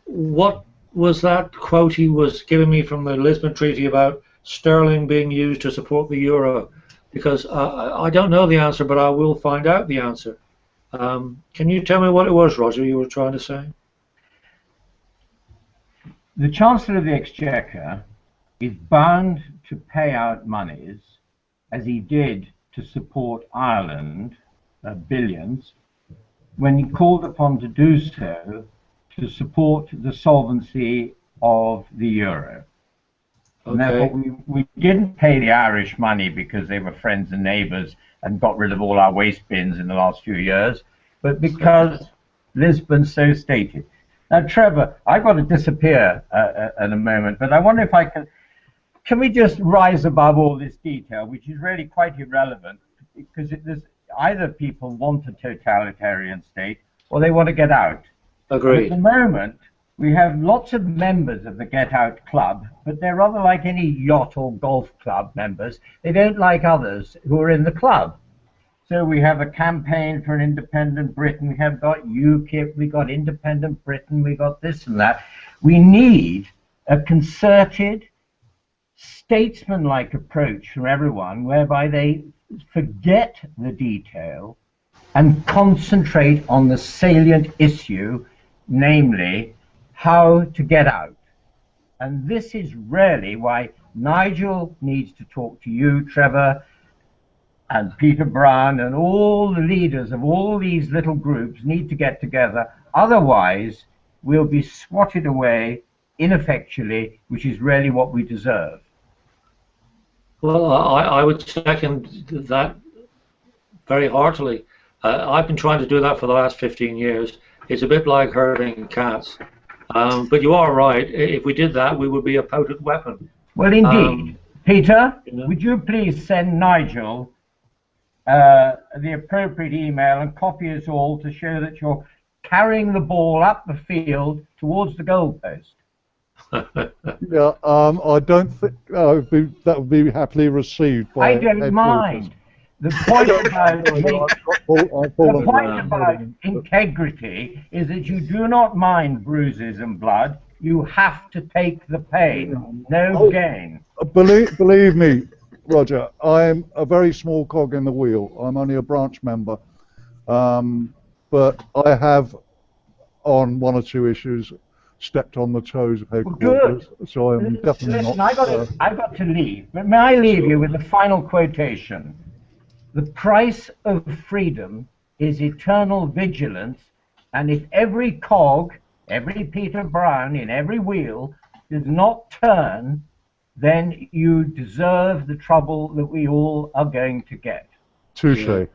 what was that quote he was giving me from the Lisbon Treaty about sterling being used to support the euro? Because I don't know the answer, but I will find out the answer. Can you tell me what it was, Roger, you were trying to say? The Chancellor of the Exchequer is bound to pay out monies, as he did to support Ireland, billions, when he called upon to do so to support the solvency of the euro. Okay. And therefore we didn't pay the Irish money because they were friends and neighbours and got rid of all our waste bins in the last few years, but because Lisbon so stated. Now, Trevor, I've got to disappear in a moment, but I wonder if I can we just rise above all this detail, which is really quite irrelevant, because either people want a totalitarian state or they want to get out. Agreed. At the moment, we have lots of members of the Get Out Club, but they're rather like any yacht or golf club members. They don't like others who are in the club. So we have a campaign for an independent Britain. We have got UKIP, we got independent Britain, we got this and that. We need a concerted, statesman-like approach from everyone, whereby they forget the detail and concentrate on the salient issue, namely how to get out. And this is really why Nigel needs to talk to you, Trevor, and Peter Brown, and all the leaders of all these little groups need to get together. Otherwise, we'll be swatted away ineffectually, which is really what we deserve. Well, I would second that very heartily. I've been trying to do that for the last 15 years. It's a bit like herding cats. But you are right. If we did that, we would be a potent weapon. Well, indeed. Peter, would you please send Nigel the appropriate email and copy us all to show that you're carrying the ball up the field towards the goalpost? Yeah, I don't think that would be happily received by I don't mind. The point about integrity is that you do not mind bruises and blood. You have to take the pain. No gain. Believe me, Roger, I'm a very small cog in the wheel. I'm only a branch member. But I have, on one or two issues, stepped on the toes of headquarters. Good. So I'm definitely Listen, not... I've got to leave. But may I leave you with the final quotation? The price of freedom is eternal vigilance, and if every cog, every Peter Brown in every wheel does not turn, then you deserve the trouble that we all are going to get. Touche.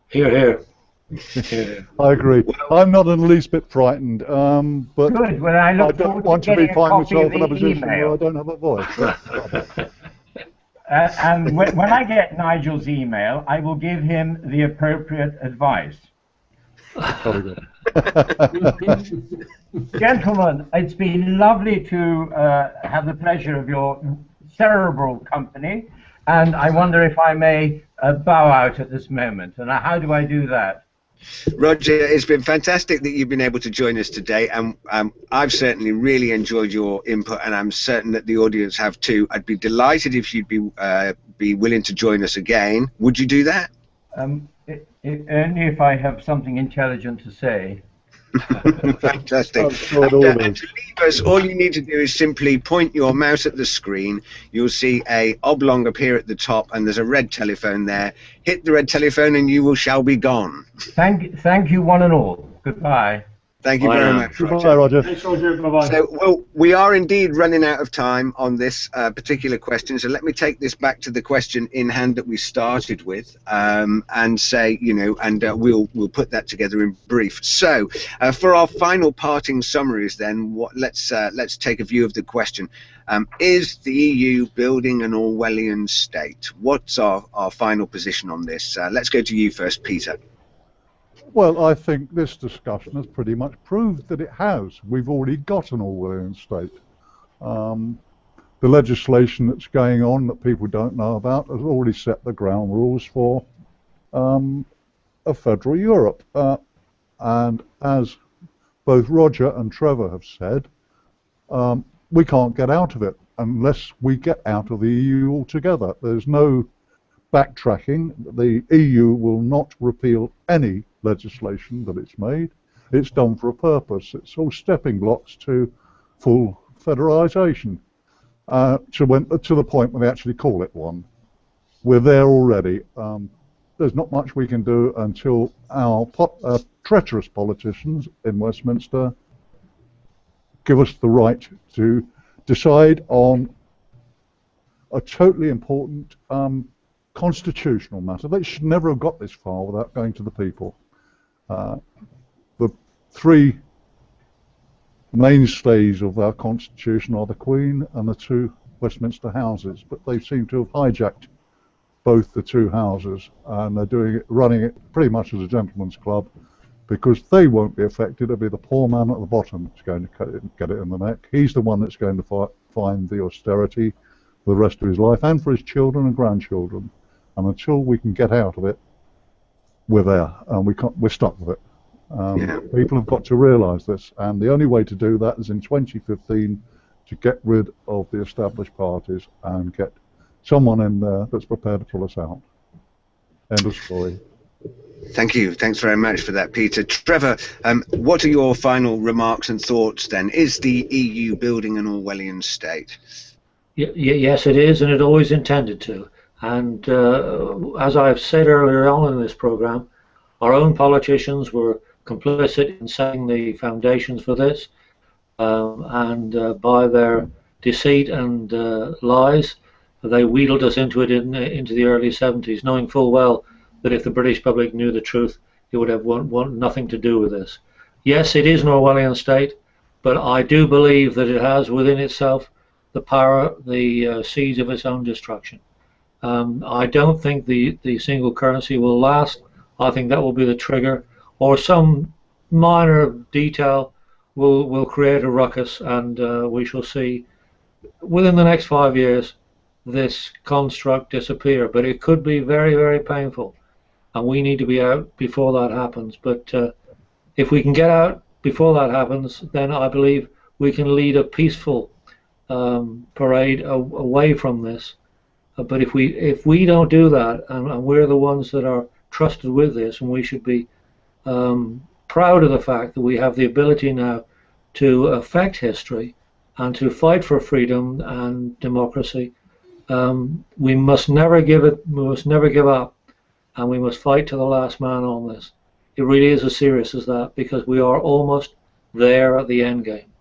Hear, hear. I agree. I'm not in the least bit frightened, but good. Well, I don't want to be finding myself in a position where I don't have a voice. And when I get Nigel's email, I will give him the appropriate advice. Gentlemen, it's been lovely to have the pleasure of your cerebral company, and I wonder if I may bow out at this moment. And how do I do that? Roger, it's been fantastic that you've been able to join us today, and I've certainly really enjoyed your input, and I'm certain that the audience have too. I'd be delighted if you'd be willing to join us again. Would you do that? Only if I have something intelligent to say. Fantastic. And to leave us, all you need to do is simply point your mouse at the screen. You'll see a oblong appear at the top, and there's a red telephone there. Hit the red telephone, and you shall be gone. Thank you, one and all. Goodbye. Thank you very much, Roger. Bye, Roger. Thanks, Roger. Bye-bye. So, well, we are indeed running out of time on this particular question. So let me take this back to the question in hand that we started with, and say, and we'll put that together in brief. So, for our final parting summaries, then, let's take a view of the question. Is the EU building an Orwellian state? What's our final position on this? Let's go to you first, Peter. Well, I think this discussion has pretty much proved that it has. We've already got an Orwellian state. The legislation that's going on that people don't know about has already set the ground rules for a federal Europe. And as both Roger and Trevor have said, we can't get out of it unless we get out of the EU altogether. There's no backtracking. The EU will not repeal any legislation that it's made. It's done for a purpose. It's all stepping blocks to full federalisation, to the point where they actually call it one. We're there already. There's not much we can do until our treacherous politicians in Westminster give us the right to decide on a totally important constitutional matter. They should never have got this far without going to the people. The three mainstays of our constitution are the Queen and the two Westminster houses, but they seem to have hijacked both the two houses, and they're running it pretty much as a gentleman's club, because they won't be affected. It'll be the poor man at the bottom that's going to get it in the neck. He's the one that's going to find the austerity for the rest of his life, and for his children and grandchildren. And until we can get out of it, we're there, and we're stuck with it. People have got to realise this, and the only way to do that is in 2015 to get rid of the established parties and get someone in there that's prepared to pull us out. End of story. Thank you. Thanks very much for that, Peter. Trevor, what are your final remarks and thoughts then? Is the EU building an Orwellian state? Yes, it is, and it always intended to. And as I've said earlier on in this program, our own politicians were complicit in setting the foundations for this, and by their deceit and lies, they wheedled us into it into the early 70s, knowing full well that if the British public knew the truth, it would have want nothing to do with this. Yes, it is an Orwellian state, but I do believe that it has within itself the power, the seeds of its own destruction. I don't think the single currency will last. I think that will be the trigger, or some minor detail will create a ruckus, and we shall see within the next 5 years this construct disappear. But it could be very, very painful, and we need to be out before that happens. But if we can get out before that happens, then I believe we can lead a peaceful parade away from this. But if we don't do that, and we're the ones that are trusted with this, and we should be proud of the fact that we have the ability now to affect history and to fight for freedom and democracy, we must never give it. We must never give up, and we must fight to the last man on this. It really is as serious as that, because we are almost there at the end game.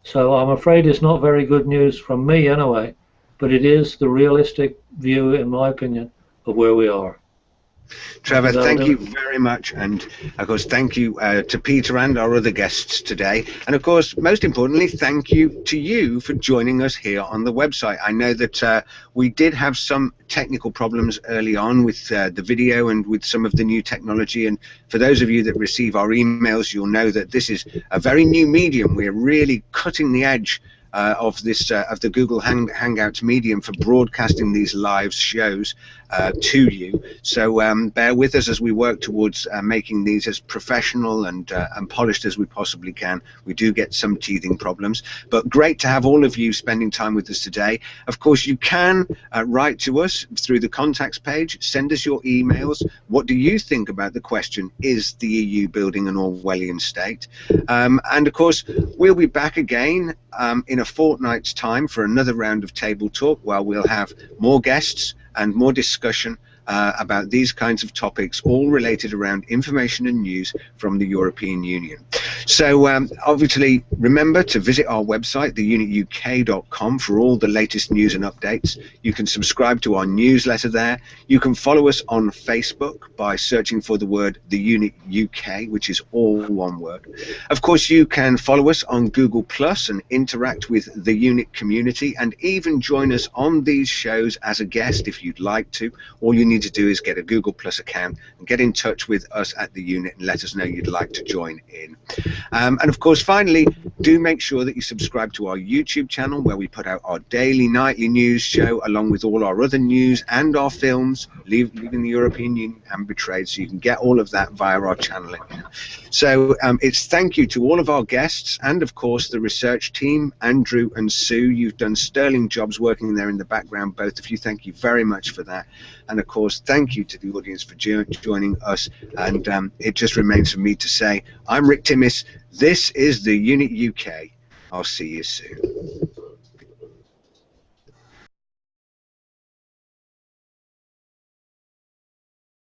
So I'm afraid it's not very good news from me anyway, but it is the realistic view, in my opinion, of where we are. Trevor, thank you very much, and of course thank you to Peter and our other guests today, and of course most importantly thank you to you for joining us here on the website. I know that we did have some technical problems early on with the video and with some of the new technology, and for those of you that receive our emails, you'll know that this is a very new medium. We're really cutting the edge of this of the Google Hangouts medium for broadcasting these live shows to you. So bear with us as we work towards making these as professional and polished as we possibly can. We do get some teething problems, but great to have all of you spending time with us today. Of course, you can write to us through the contacts page. Send us your emails. What do you think about the question, is the EU building an Orwellian state? And of course, we'll be back again in a fortnight's time for another round of table talk, where we'll have more guests and more discussion about these kinds of topics, all related around information and news from the European Union. So obviously remember to visit our website, theunituk.com, for all the latest news and updates. You can subscribe to our newsletter there. You can follow us on Facebook by searching for the word The Unit UK, which is all one word. Of course, you can follow us on Google Plus and interact with the Unit community, and even join us on these shows as a guest if you'd like to. All you need to do is get a Google Plus account and get in touch with us at the Unit and let us know you'd like to join in. And of course, finally, do make sure that you subscribe to our YouTube channel, where we put out our daily, nightly news show, along with all our other news and our films, leaving the European Union and Betrayed, so you can get all of that via our channel. So it's thank you to all of our guests, and of course the research team, Andrew and Sue. You've done sterling jobs working there in the background, both of you. Thank you very much for that. And of course, thank you to the audience for joining us. And it just remains for me to say, I'm Rick Timmis. This is the Unit UK. I'll see you soon.